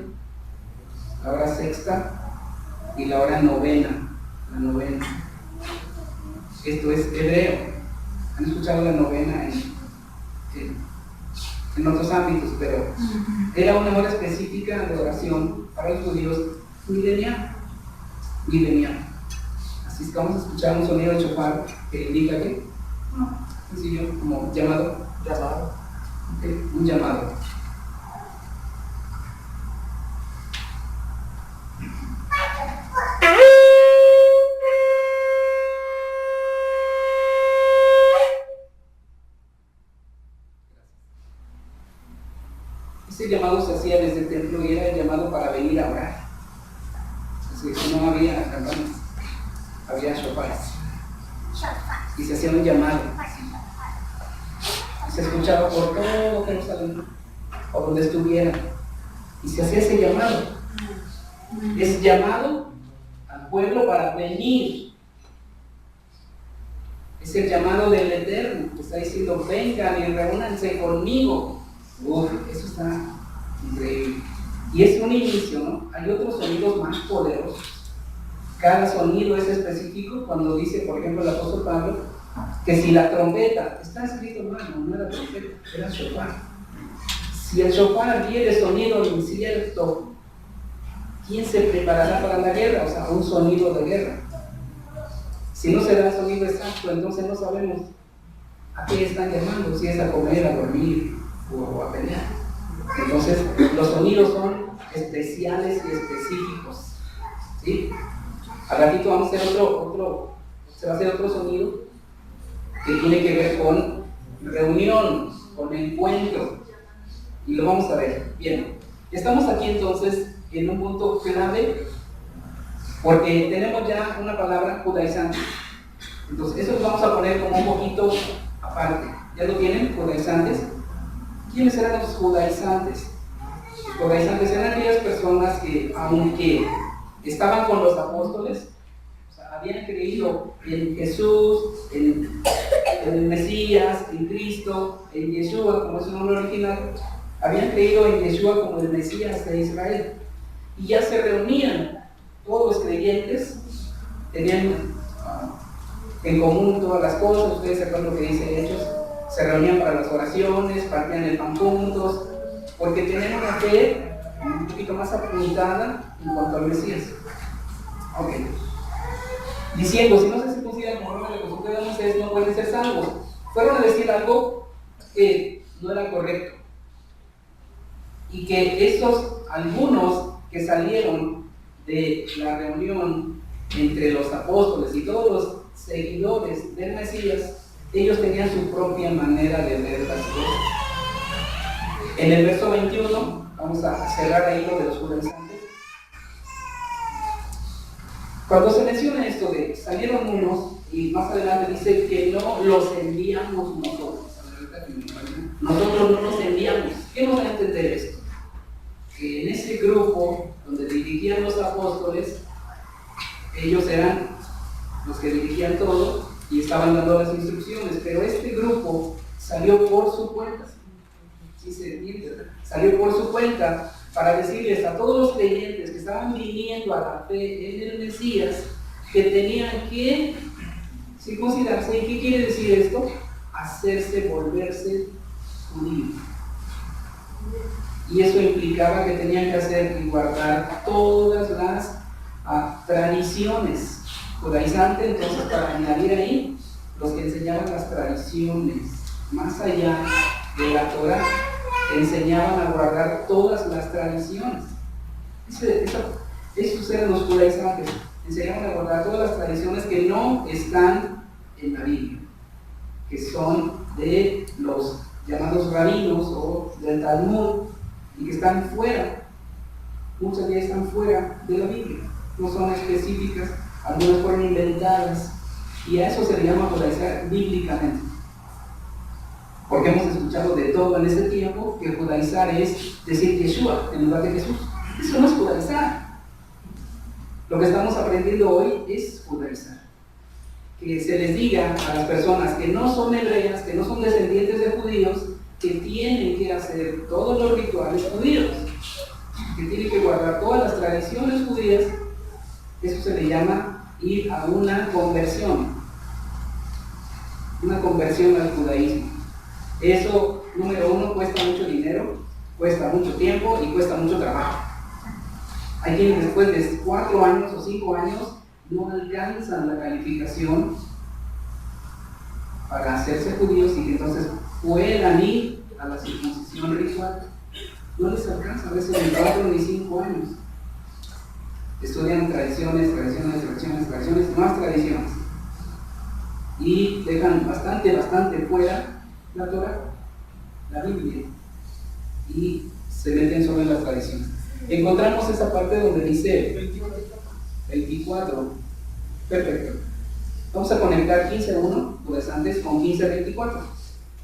la hora sexta y la hora novena, la novena. Esto es hebreo. Han escuchado la novena en otros ámbitos, pero era una hora específica de oración para los judíos milenial. Así es que vamos a escuchar un sonido de shofar que indica que, sencillo, como llamado. Okay, un llamado. Ese llamado se hacía desde el templo y era el llamado para venir a orar. Así que no había campanas, había shofares. Y se hacía un llamado. Y se escuchaba por todo Jerusalén, por donde estuviera. Y se hacía ese llamado. Es llamado al pueblo para venir. Es el llamado del Eterno, que está diciendo: vengan y reúnanse conmigo. Eso está increíble. Y es un inicio, ¿no? Hay otros sonidos más poderosos. Cada sonido es específico. Cuando dice, por ejemplo, el apóstol Pablo, que si la trompeta, está escrito, hermano, no era trompeta, era shofar. Si el shofar diere sonido incierto, ¿quién se preparará para la guerra? O sea, un sonido de guerra. Si no se da el sonido exacto, entonces no sabemos a qué están llamando, si es a comer, a dormir o a pelear. Entonces, los sonidos son especiales y específicos, ¿sí? Al ratito vamos a hacer se va a hacer otro sonido que tiene que ver con reunión, con encuentro, y lo vamos a ver. Bien, estamos aquí entonces en un punto clave, porque tenemos ya una palabra judaizante. Entonces, eso lo vamos a poner como un poquito aparte. ¿Ya lo tienen? Judaizantes. ¿Quiénes eran los judaizantes? Los judaizantes eran aquellas personas que, aunque estaban con los apóstoles, o sea, habían creído en Jesús, en el Mesías, en Cristo, en Yeshua, como es su nombre original, habían creído en Yeshua como el Mesías de Israel, y ya se reunían todos los creyentes, tenían en común todas las cosas. Ustedes se acuerdan lo que dice Hechos, se reunían para las oraciones, partían el pan juntos, porque tenían una fe un poquito más apuntada en cuanto al Mesías. Ok. Diciendo, si no se circuncidan conforme a la costumbre de Moisés, no pueden ser salvos. Fueron a decir algo que no era correcto. Y que esos algunos que salieron de la reunión entre los apóstoles y todos los seguidores del Mesías, ellos tenían su propia manera de ver las cosas. En el verso 21, vamos a cerrar ahí lo de los judaizantes. Cuando se menciona esto de salieron unos, y más adelante dice que no los enviamos nosotros. Nosotros no los enviamos. ¿Qué nos va a entender esto? Que en ese grupo salió por su cuenta. ¿Sí se entiende? Salió por su cuenta para decirles a todos los creyentes que estaban viniendo a la fe en el Mesías que tenían que circuncidarse. ¿Y qué quiere decir esto? Volverse judíos. Y eso implicaba que tenían que hacer y guardar todas las tradiciones judaizantes. Entonces, para añadir ahí, los que enseñaban las tradiciones, más allá de la Torah, enseñaban a guardar todas las tradiciones. Esos eran los judaizantes. Enseñaban a guardar todas las tradiciones que no están en la Biblia, que son de los llamados rabinos o del Talmud, y que están fuera, muchas de ellas están fuera de la Biblia, no son específicas, algunas fueron inventadas, y a eso se le llama judaizar bíblicamente. Porque hemos escuchado de todo en este tiempo que judaizar es decir Yeshua en lugar de Jesús. Eso no es judaizar. Lo que estamos aprendiendo hoy es judaizar. Que se les diga a las personas que no son hebreas, que no son descendientes de judíos, que tienen que hacer todos los rituales judíos, que tienen que guardar todas las tradiciones judías. Eso se le llama ir a una conversión al judaísmo. Eso, número uno, cuesta mucho dinero, cuesta mucho tiempo y cuesta mucho trabajo. Hay quienes después de 4 años o 5 años no alcanzan la calificación para hacerse judíos y que entonces puedan ir a la circuncisión ritual. No les alcanza a veces ni 4 ni 5 años. Estudian tradiciones, más tradiciones. Y dejan bastante fuera la Torah, la Biblia, y se meten solo en las tradiciones. Encontramos esa parte donde dice 24. Perfecto. Vamos a conectar 15.1, pues antes, con 15.24.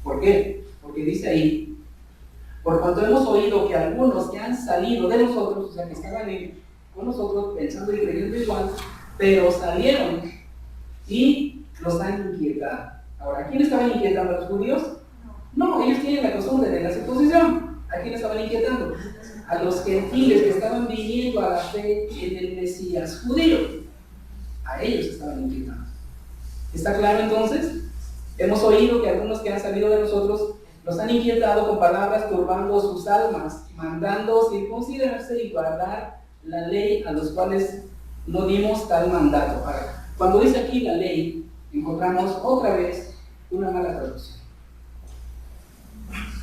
¿Por qué? Porque dice ahí: por cuanto hemos oído que algunos que han salido de nosotros, o sea, que estaban con nosotros pensando y creyendo igual, pero salieron y los han inquietado. Ahora, ¿a quién estaban inquietando? ¿A los judíos? No, ellos tienen la costumbre de la circuncisión. ¿A quién estaban inquietando? A los gentiles que estaban viniendo a la fe en el Mesías judío. A ellos estaban inquietando. ¿Está claro entonces? Hemos oído que algunos que han salido de nosotros los han inquietado con palabras turbando sus almas, mandando circuncidarse y guardar la ley, a los cuales no dimos tal mandato. Ahora, cuando dice aquí la ley, encontramos otra vez una mala traducción.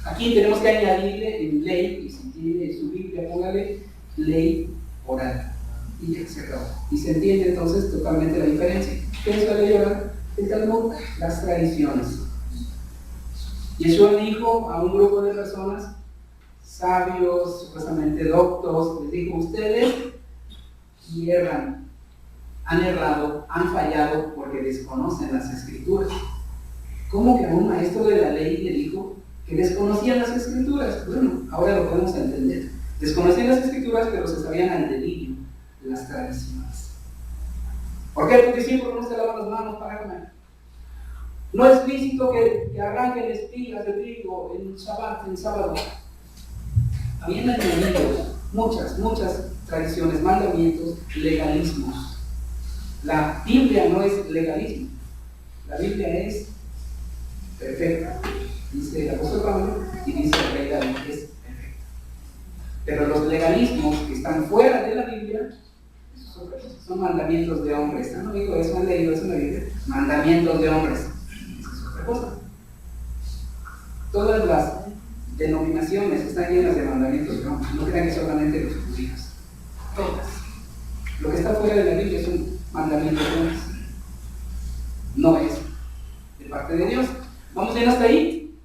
Aquí tenemos que añadirle en ley, y si tiene su Biblia, póngale ley oral. Y ya se acabó. Y se entiende entonces totalmente la diferencia. ¿Qué es la ley oral? El Talmud, las tradiciones. Yeshua dijo a un grupo de personas, sabios, supuestamente doctos, les dijo: ustedes hierran, han errado, han fallado porque desconocen las Escrituras. ¿Cómo que a un maestro de la ley le dijo que desconocían las Escrituras? Bueno, ahora lo podemos entender. Desconocían las Escrituras, pero se sabían al dedillo las tradiciones. ¿Por qué tu discípulo no se lava las manos para comer? No es lícito que arranquen espigas de trigo en Shabbat, en sábado. Habían añadido muchas tradiciones, mandamientos, legalismos. La Biblia no es legalismo. La Biblia es perfecta. Dice el apóstol Pablo y dice el rey David, es perfecta. Pero los legalismos que están fuera de la Biblia, son mandamientos de hombres. No digo eso, han leído eso en la Biblia. Mandamientos de hombres. Esa es otra cosa. Todas las denominaciones están llenas de mandamientos de hombres. No crean que solamente los judíos. Todas. Lo que está fuera de la Biblia es un mandamiento de hombres. No es de parte de Dios. ¿Vamos bien hasta ahí?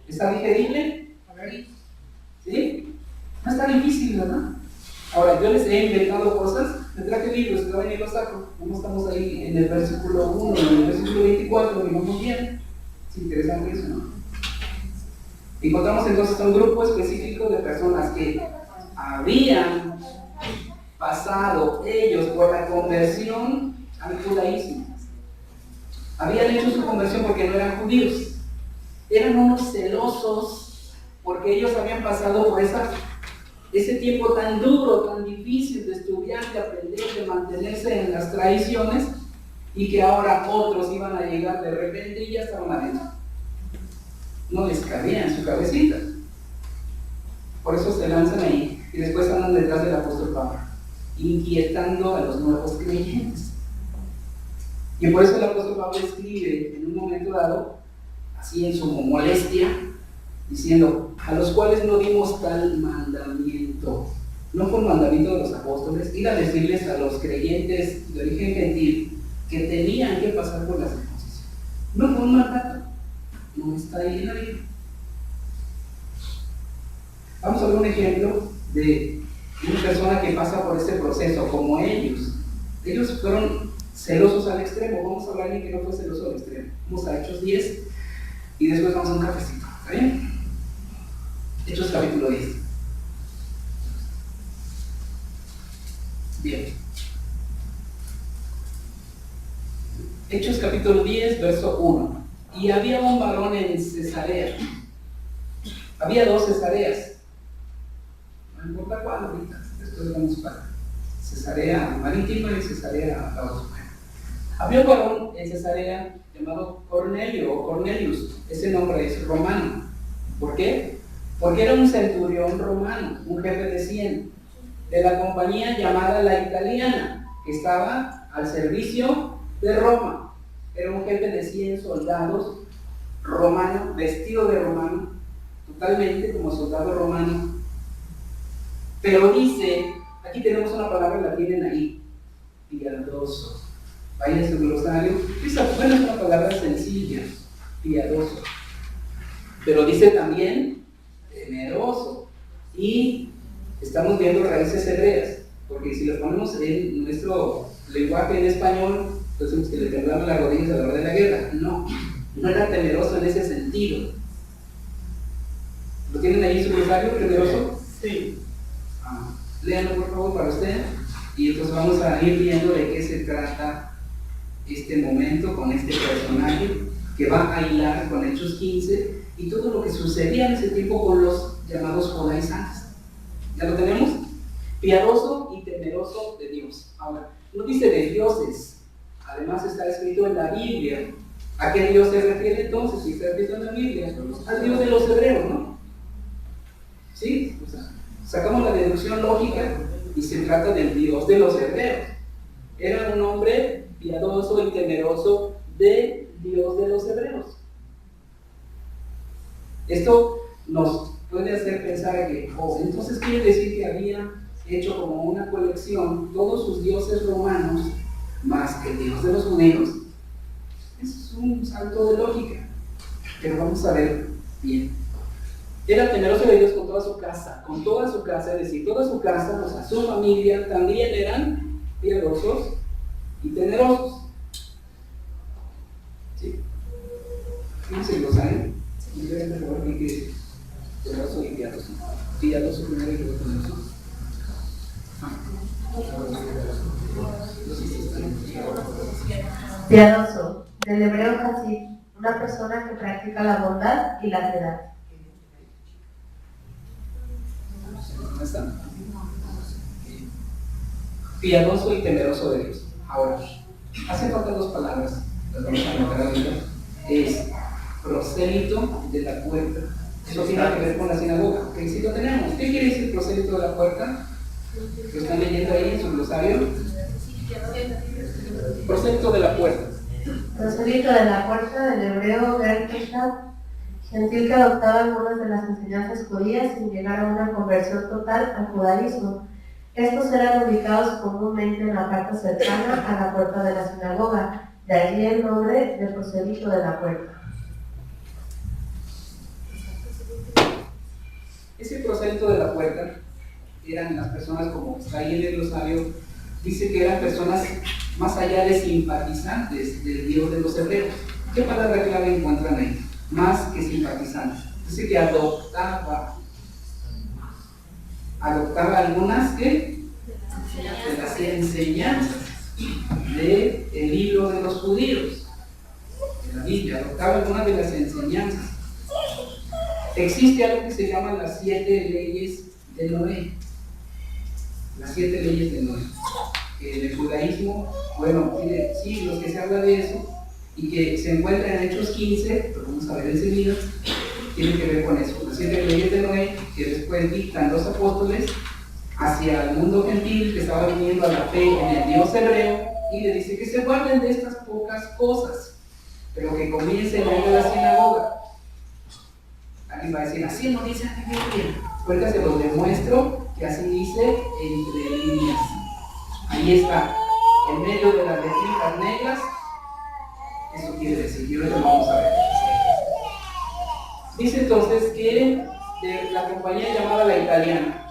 ¿Está digerible? ¿Sí? No está difícil, ¿verdad? Ahora, yo les he inventado cosas, me traje libros, que van y los saco. Como estamos ahí en el versículo 1, en el versículo 24, y vamos bien. Es interesante eso, ¿no? Encontramos entonces un grupo específico de personas que habían pasado ellos por la conversión al judaísmo. Habían hecho su conversión porque no eran judíos. eran unos celosos porque ellos habían pasado por ese tiempo tan duro, tan difícil de estudiar, de aprender, de mantenerse en las tradiciones, y que ahora otros iban a llegar de repente y ya estaban adentro. No les cabía en su cabecita. Por eso se lanzan ahí y después andan detrás del apóstol Pablo, inquietando a los nuevos creyentes. Y por eso el apóstol Pablo escribe en un momento dado, así en su molestia, diciendo: a los cuales no dimos tal mandamiento. No fue un mandamiento de los apóstoles ir a decirles a los creyentes de origen gentil que tenían que pasar por la circuncisión. No fue un mandato, no está ahí en la Biblia. Vamos a ver un ejemplo de una persona que pasa por este proceso, como ellos. Ellos fueron celosos al extremo. Vamos a hablar de alguien que no fue celoso al extremo. Vamos a Hechos 10 y después vamos a un cafecito. ¿Está bien? Hechos capítulo 10. Bien. Hechos capítulo 10, verso 1. Y había un varón en Cesarea. Había dos Cesareas. No importa cuál ahorita, después vamos para Cesarea marítima y Cesarea la otra. Había un varón en Cesarea llamado Cornelio o Cornelius. Ese nombre es romano. ¿Por qué? Porque era un centurión romano, un jefe de 100, de la compañía llamada la Italiana, que estaba al servicio de Roma. Era un jefe de 100 soldados romano, vestido de romano, totalmente como soldado romano. Pero dice, aquí tenemos una palabra, la tienen ahí, piadoso. Vaya a su glosario. Esa es una palabra sencilla, piadoso. Pero dice también temeroso. Y estamos viendo raíces hebreas, porque si lo ponemos en nuestro lenguaje en español, entonces que le temblaban las rodillas a la hora de la guerra. No era temeroso en ese sentido. ¿Lo tienen ahí en su glosario, temeroso? Sí. Léanlo por favor para usted, y entonces vamos a ir viendo de qué se trata este momento con este personaje que va a hilar con Hechos 15 y todo lo que sucedía en ese tiempo con los llamados judaizantes. ¿Ya lo tenemos? Piadoso y temeroso de Dios. Ahora, no dice de dioses, además está escrito en la Biblia. ¿A qué Dios se refiere entonces? Si está escrito en la Biblia, al Dios de los hebreos, ¿no? ¿Sí? O sea, sacamos la deducción lógica y se trata del Dios de los hebreos. Era un hombre piadoso y temeroso del Dios de los hebreos. Esto nos puede hacer pensar que, entonces quiere decir que había hecho como una colección todos sus dioses romanos más el Dios de los judíos. Es un salto de lógica, pero vamos a ver bien. Era temeroso de Dios con toda su casa, es decir, toda su casa, o sea, su familia también eran piadosos y temerosos. ¿Sí? Fíjense, ¿lo saben? Sí. Que temeroso y piadoso. Piadoso primero y luego temeroso. Piadoso, del hebreo hasid, una persona que practica la bondad y la piedad. ¿Dónde están? Piadoso y temeroso de Dios. Ahora, hace falta dos palabras, las vamos a anotar ahorita. Es prosélito de la puerta. Eso tiene que ver con la sinagoga. ¿Ok? Sí lo tenemos. ¿Qué quiere decir prosélito de la puerta? ¿Lo están leyendo ahí en su glosario? Prosélito de la puerta. Prosélito de la puerta, del hebreo ger keshat, gentil que adoptaba algunas de las enseñanzas judías sin llegar a una conversión total al judaísmo. Estos eran ubicados comúnmente en la parte cercana a la puerta de la sinagoga, de allí el nombre de prosélito de la puerta. Ese prosélito de la puerta eran las personas, como está ahí en el glosario, dice que eran personas más allá de simpatizantes del Dios de los hebreos. ¿Qué palabra clave encuentran ahí? Más que simpatizantes. Dice que adoptaba algunas de las enseñanzas del libro de los judíos, de la Biblia, adoptaba algunas de las enseñanzas. Existe algo que se llama las 7 leyes de Noé. Las 7 leyes de Noé. En el judaísmo, bueno, tiene siglos que se habla de eso y que se encuentra en Hechos 15, lo vamos a ver enseguida, tiene que ver con eso. Las 7 leyes de Noé que después dictan los apóstoles hacia el mundo gentil que estaba viniendo a la fe en el Dios hebreo y le dice que se guarden de estas pocas cosas, pero que comiencen a ir a la sinagoga. Alguien va a decir, así no dice la Biblia. Ahorita se los demuestro que así dice entre líneas. Ahí está, en medio de las letritas negras. Eso quiere decir, y ahorita lo vamos a ver. Dice entonces que de la compañía llamada La Italiana,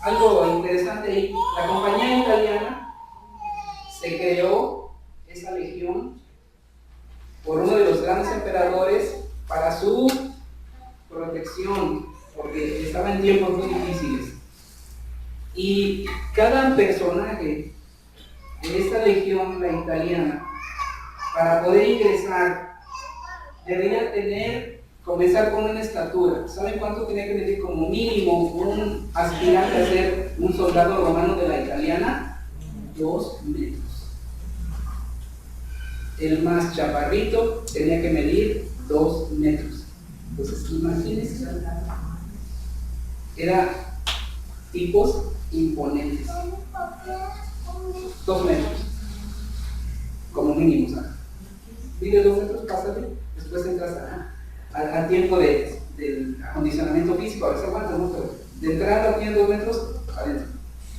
algo interesante ahí, la compañía italiana se creó, esa legión, por uno de los grandes emperadores para su protección, porque estaba en tiempos muy difíciles. Y cada personaje de esta legión, la italiana, para poder ingresar, debería comenzar con una estatura. ¿Saben cuánto tenía que medir como mínimo un aspirante a ser un soldado romano de la italiana? 2 metros. El más chaparrito tenía que medir 2 metros. Entonces, imagínense, eran tipos imponentes. 2 metros, como mínimo, ¿sabes? Pide 2 metros, pásate, después entras al tiempo del acondicionamiento físico, a veces aguanta, ¿no? Pero de entrada tiene 2 metros, adentro.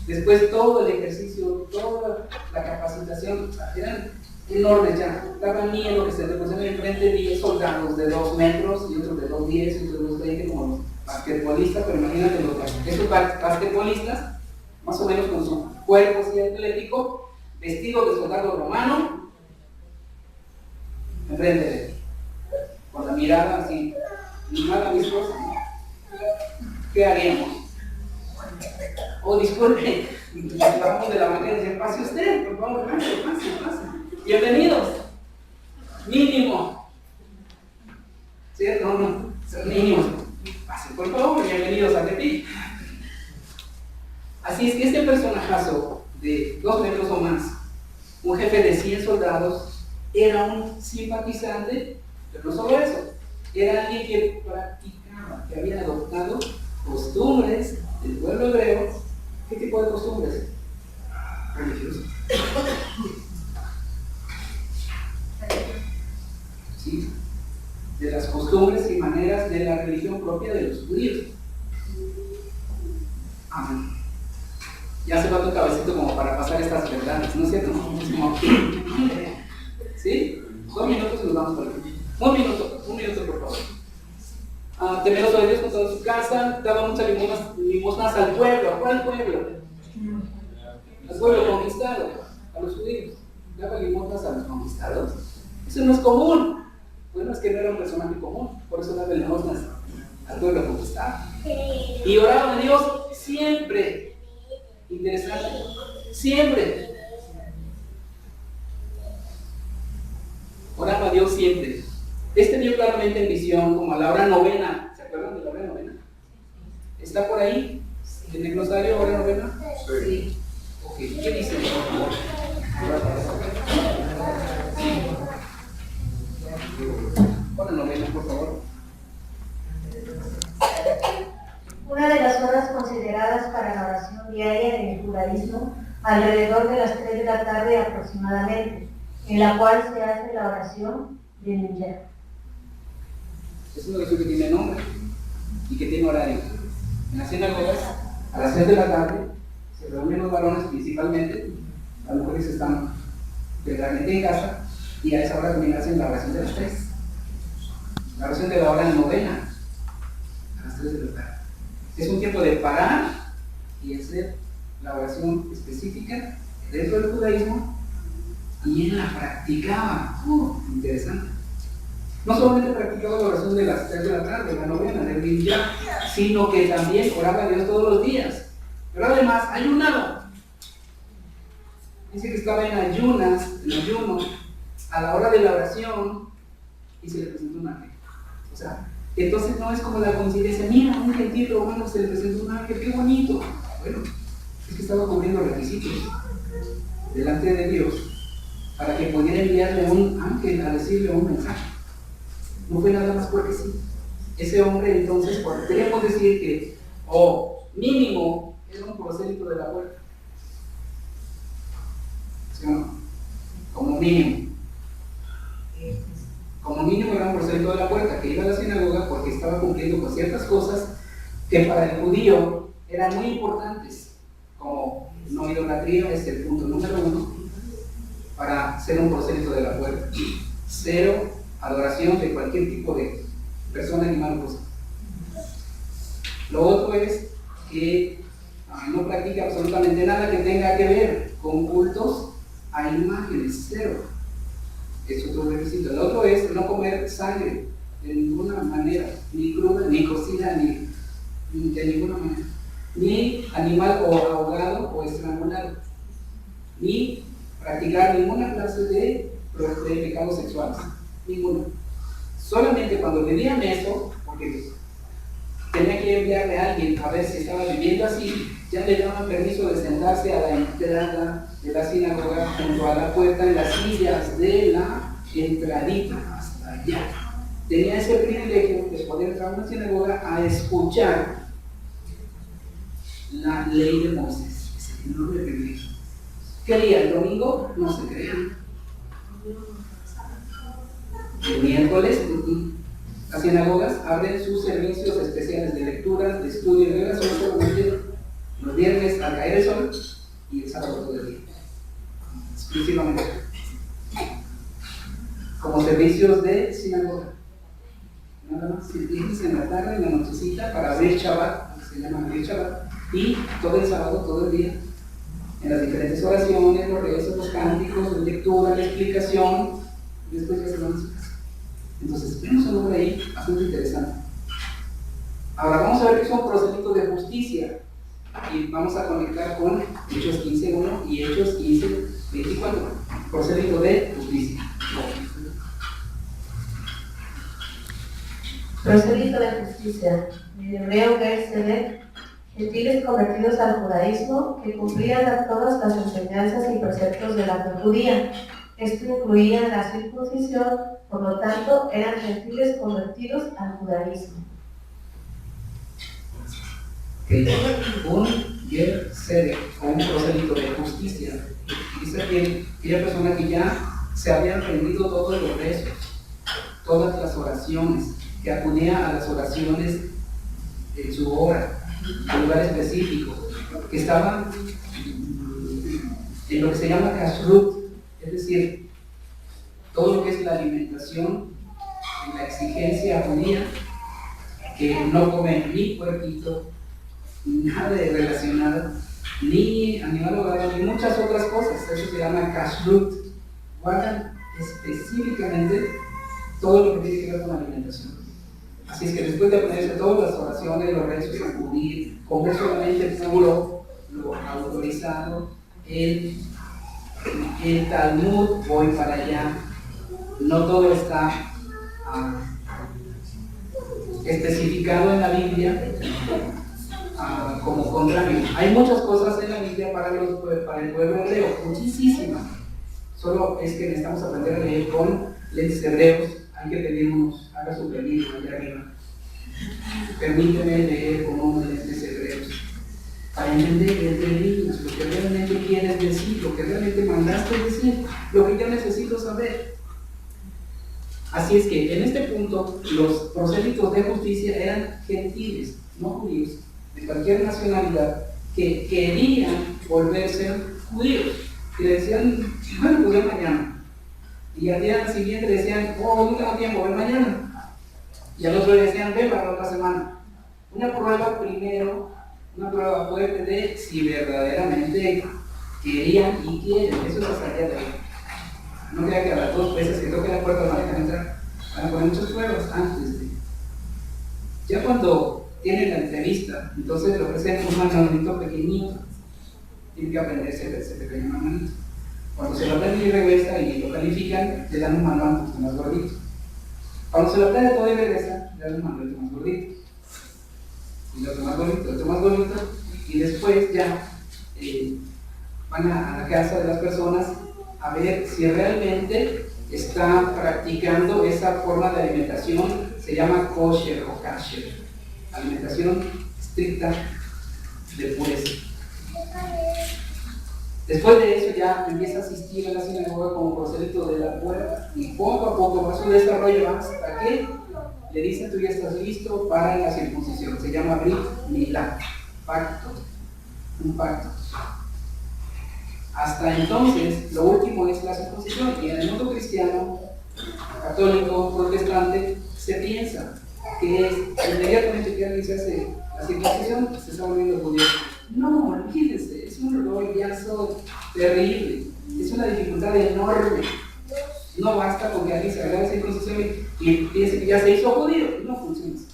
Después todo el ejercicio, toda la capacitación, o sea, eran enormes ya. Daba miedo que se le pusieran enfrente 10 soldados de 2 metros y otros de 2,10 y otros de 2,20 como los basquetbolistas, pero imagínate esos basquetbolistas, más o menos con su cuerpo así atlético, vestido de soldado romano, enfrente de ti, con la mirada así, nada amistosa. ¿Qué haríamos? Oh, disculpe, vamos de la manera y dice, pase usted, por favor, pase. Bienvenidos. Mínimo. ¿Cierto? No, son mínimos. Pase, por favor, bienvenidos a Tepic. Así es que este personajazo de 2 metros o más, un jefe de 100 soldados, era un simpatizante, pero no solo eso, era alguien que practicaba, que había adoptado costumbres del pueblo hebreo. ¿Qué tipo de costumbres? Religiosas. ¿Sí? De las costumbres y maneras de la religión propia de los judíos. Amén. Ya se va tu cabecito como para pasar estas verdades, ¿no es cierto? ¿Sí? 2 minutos y nos vamos por aquí. Un minuto por favor. Temeroso de Dios con toda su casa, daba muchas limosnas al pueblo. ¿A cuál pueblo? Al pueblo conquistado, a los judíos. Daba limosnas a los conquistados. Eso no es común. Bueno, es que no era un personaje común, por eso daba limosnas al pueblo conquistado. Y oraba a Dios siempre. Interesante. Siempre. Oraba a Dios siempre. Este vio claramente en visión, como a la hora novena. ¿Se acuerdan de la hora novena? ¿Está por ahí? ¿En el glosario, hora novena? Sí. Ok, ¿qué dice? Hora novena, por favor. Una de las horas consideradas para la oración diaria en el judaísmo, alrededor de las 3 de la tarde aproximadamente, en la cual se hace la oración de Minjá. Es una oración que tiene nombre y que tiene horario. En las sinagogas, a las 6 de la tarde, se reúnen los varones principalmente, las mujeres están generalmente en casa, y a esa hora también hacen la oración de las 3. La oración de la hora novena, a las 3 de la tarde. Es un tiempo de parar y hacer la oración específica dentro del judaísmo, y él la practicaba. Interesante. No solamente practicaba la oración de las 3 de la tarde, la novena, del Minjá, sino que también oraba a Dios todos los días. Pero además ayunaba. Dice que estaba en ayuno, a la hora de la oración, y se le presentó un ángel. O sea, entonces no es como la coincidencia, mira, un gentil romano se le presentó un ángel, qué bonito. Bueno, es que estaba cumpliendo requisitos delante de Dios para que pudiera enviarle un ángel a decirle un mensaje. No fue nada más porque sí. Ese hombre entonces, podríamos decir que, mínimo, era un prosélito de la puerta. ¿Sí o no? Como mínimo. Como mínimo era un prosélito de la puerta que iba a la sinagoga porque estaba cumpliendo con ciertas cosas que para el judío eran muy importantes, como no idolatría, es el punto número 1, para ser un prosélito de la puerta. 0 adoración de cualquier tipo de persona, animal o cosa. Lo otro es que no practica absolutamente nada que tenga que ver con cultos a imágenes, 0. Es otro requisito. El otro es no comer sangre de ninguna manera, ni cruda, ni cocida, ni de ninguna manera. Ni animal o ahogado o estrangulado. Ni practicar ninguna clase de pecados sexuales. Ninguna. Solamente cuando le dieran eso, porque tenía que enviarle a alguien a ver si estaba viviendo así, ya le daban permiso de sentarse a la entrada de la sinagoga junto a la puerta en las sillas de la entradita hasta allá. Tenía ese privilegio de poder entrar a una sinagoga a escuchar la ley de Moisés. Ese enorme privilegio. ¿Qué día? ¿El domingo? No se crean. El miércoles, las sinagogas abren sus servicios especiales de lectura, de estudio y de oración solamente los viernes al caer el sol y el sábado todo el día. Exclusivamente. Como servicios de sinagoga. Nada más, viernes en la tarde, en la nochecita, para abrir Shabbat, se llama abrir Shabbat, y todo el sábado, todo el día, en las diferentes oraciones, los rezos, los cánticos, la lectura, la explicación, y después ya se van a su casa. Entonces, vemos un nombre ahí bastante interesante. Ahora vamos a ver que son proselitos de justicia y vamos a conectar con Hechos 15:1 y Hechos 15:24. Proselito de justicia. Proselito de justicia, en hebreo Ger Sedek, gentiles convertidos al judaísmo que cumplían todas las enseñanzas y preceptos de la fe judía. Esto incluía la circuncisión, por lo tanto, eran gentiles convertidos al judaísmo. Un Ger Sedek, o un proselito de justicia, dice que aquella persona que ya se había aprendido todos los rezos, todas las oraciones, que acudía a las oraciones en su hora, en lugar específico, que estaban en lo que se llama kashrut, es decir, todo lo que es la alimentación y la exigencia judía, que no comen ni puerquito, nada de relacionado, ni animal ahogado, ni muchas otras cosas. Eso se llama kashrut. Guardan específicamente todo lo que tiene que ver con la alimentación. Así es que después de aprenderse todas las oraciones, los rezos, acudir, comer solamente puro, lo autorizado, el Talmud, voy para allá. No todo está especificado en la Biblia como contrario. Hay muchas cosas en la Biblia para el pueblo hebreo, muchísimas. Solo es que necesitamos aprender a leer con lentes hebreos. Hay que pedirnos, haga su pedido allá arriba. Permíteme leer con unos lentes hebreos para entender desde niños lo que realmente quieres decir, lo que realmente mandaste decir, lo que yo necesito saber. Así es que en este punto los prosélitos de justicia eran gentiles, no judíos, de cualquier nacionalidad, que querían volverse judíos. Y le decían, bueno, pues ven mañana. Y al día siguiente le decían, no tengo tiempo, ven mañana. Y al otro le decían, ven para la otra semana. Una prueba primero, una prueba fuerte de si verdaderamente querían y quieren. Eso es hasta el día de hoy. No crea que a las 2 veces que toque la puerta van a dejar entrar. Van a poner muchas pruebas antes de. Ya cuando tienen la entrevista, entonces le ofrecen un manualito pequeñito. Tienen que aprenderse ese pequeño manualito. Cuando se lo aprenden y regresa y lo califican, le dan un manual más gordito. Cuando se lo trae todo y regresa, le dan un manguito más gordito. Y otro más gordito, otro más gordito. Y después ya van a la casa de las personas a ver si realmente está practicando esa forma de alimentación. Se llama kosher o kasher, alimentación estricta de pureza. Después de eso ya empieza a asistir a la sinagoga como prosélito de la puerta y poco a poco va su desarrollo hasta que le dicen: tú ya estás listo para la circuncisión. Se llama Brit Milá, pacto, un pacto. Hasta entonces, lo último es la circuncisión, y en el mundo cristiano, católico, protestante, se piensa que inmediatamente que alguien se hace la circuncisión, se está volviendo judío. No, olvídense, es un rollazo terrible, es una dificultad enorme. No basta con que alguien se haga la circuncisión y piense que ya se hizo judío, no funciona así.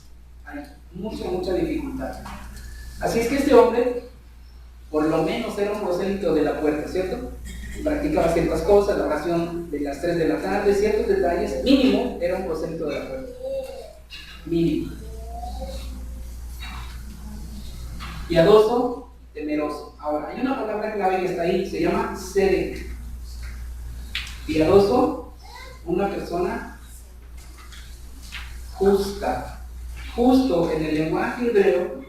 Hay mucha dificultad. Así es que este hombre, por lo menos era un prosélito de la puerta, ¿cierto? Practicaba ciertas cosas, la oración de las 3 de la tarde, ciertos detalles, mínimo era un prosélito de la puerta. Mínimo. Piadoso, temeroso. Ahora, hay una palabra clave que está ahí, se llama sedek. Piadoso, una persona justa. Justo en el lenguaje hebreo,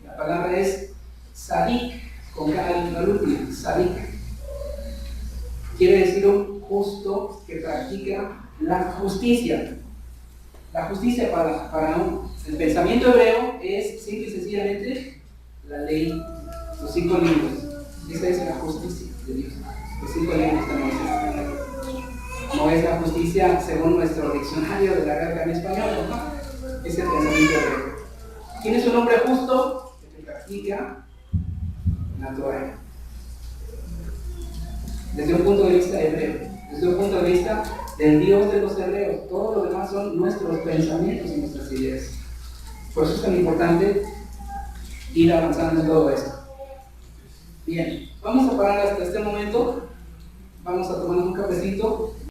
la palabra es sadik, con K al último, sadik. Quiere decir un justo que practica la justicia. La justicia para el pensamiento hebreo es simple y sencillamente la ley, los 5 libros. Esa es la justicia de Dios. Los 5 libros de Moisés. No es la justicia según nuestro diccionario de la Real Academia Española, ¿no? Es el pensamiento hebreo. ¿Quién es un hombre justo? El que practica la Torah. Desde un punto de vista hebreo, desde un punto de vista del Dios de los hebreos, todo lo demás son nuestros pensamientos y nuestras ideas. Por eso es tan importante ir avanzando en todo esto. Bien, vamos a parar hasta este momento, vamos a tomar un cafecito.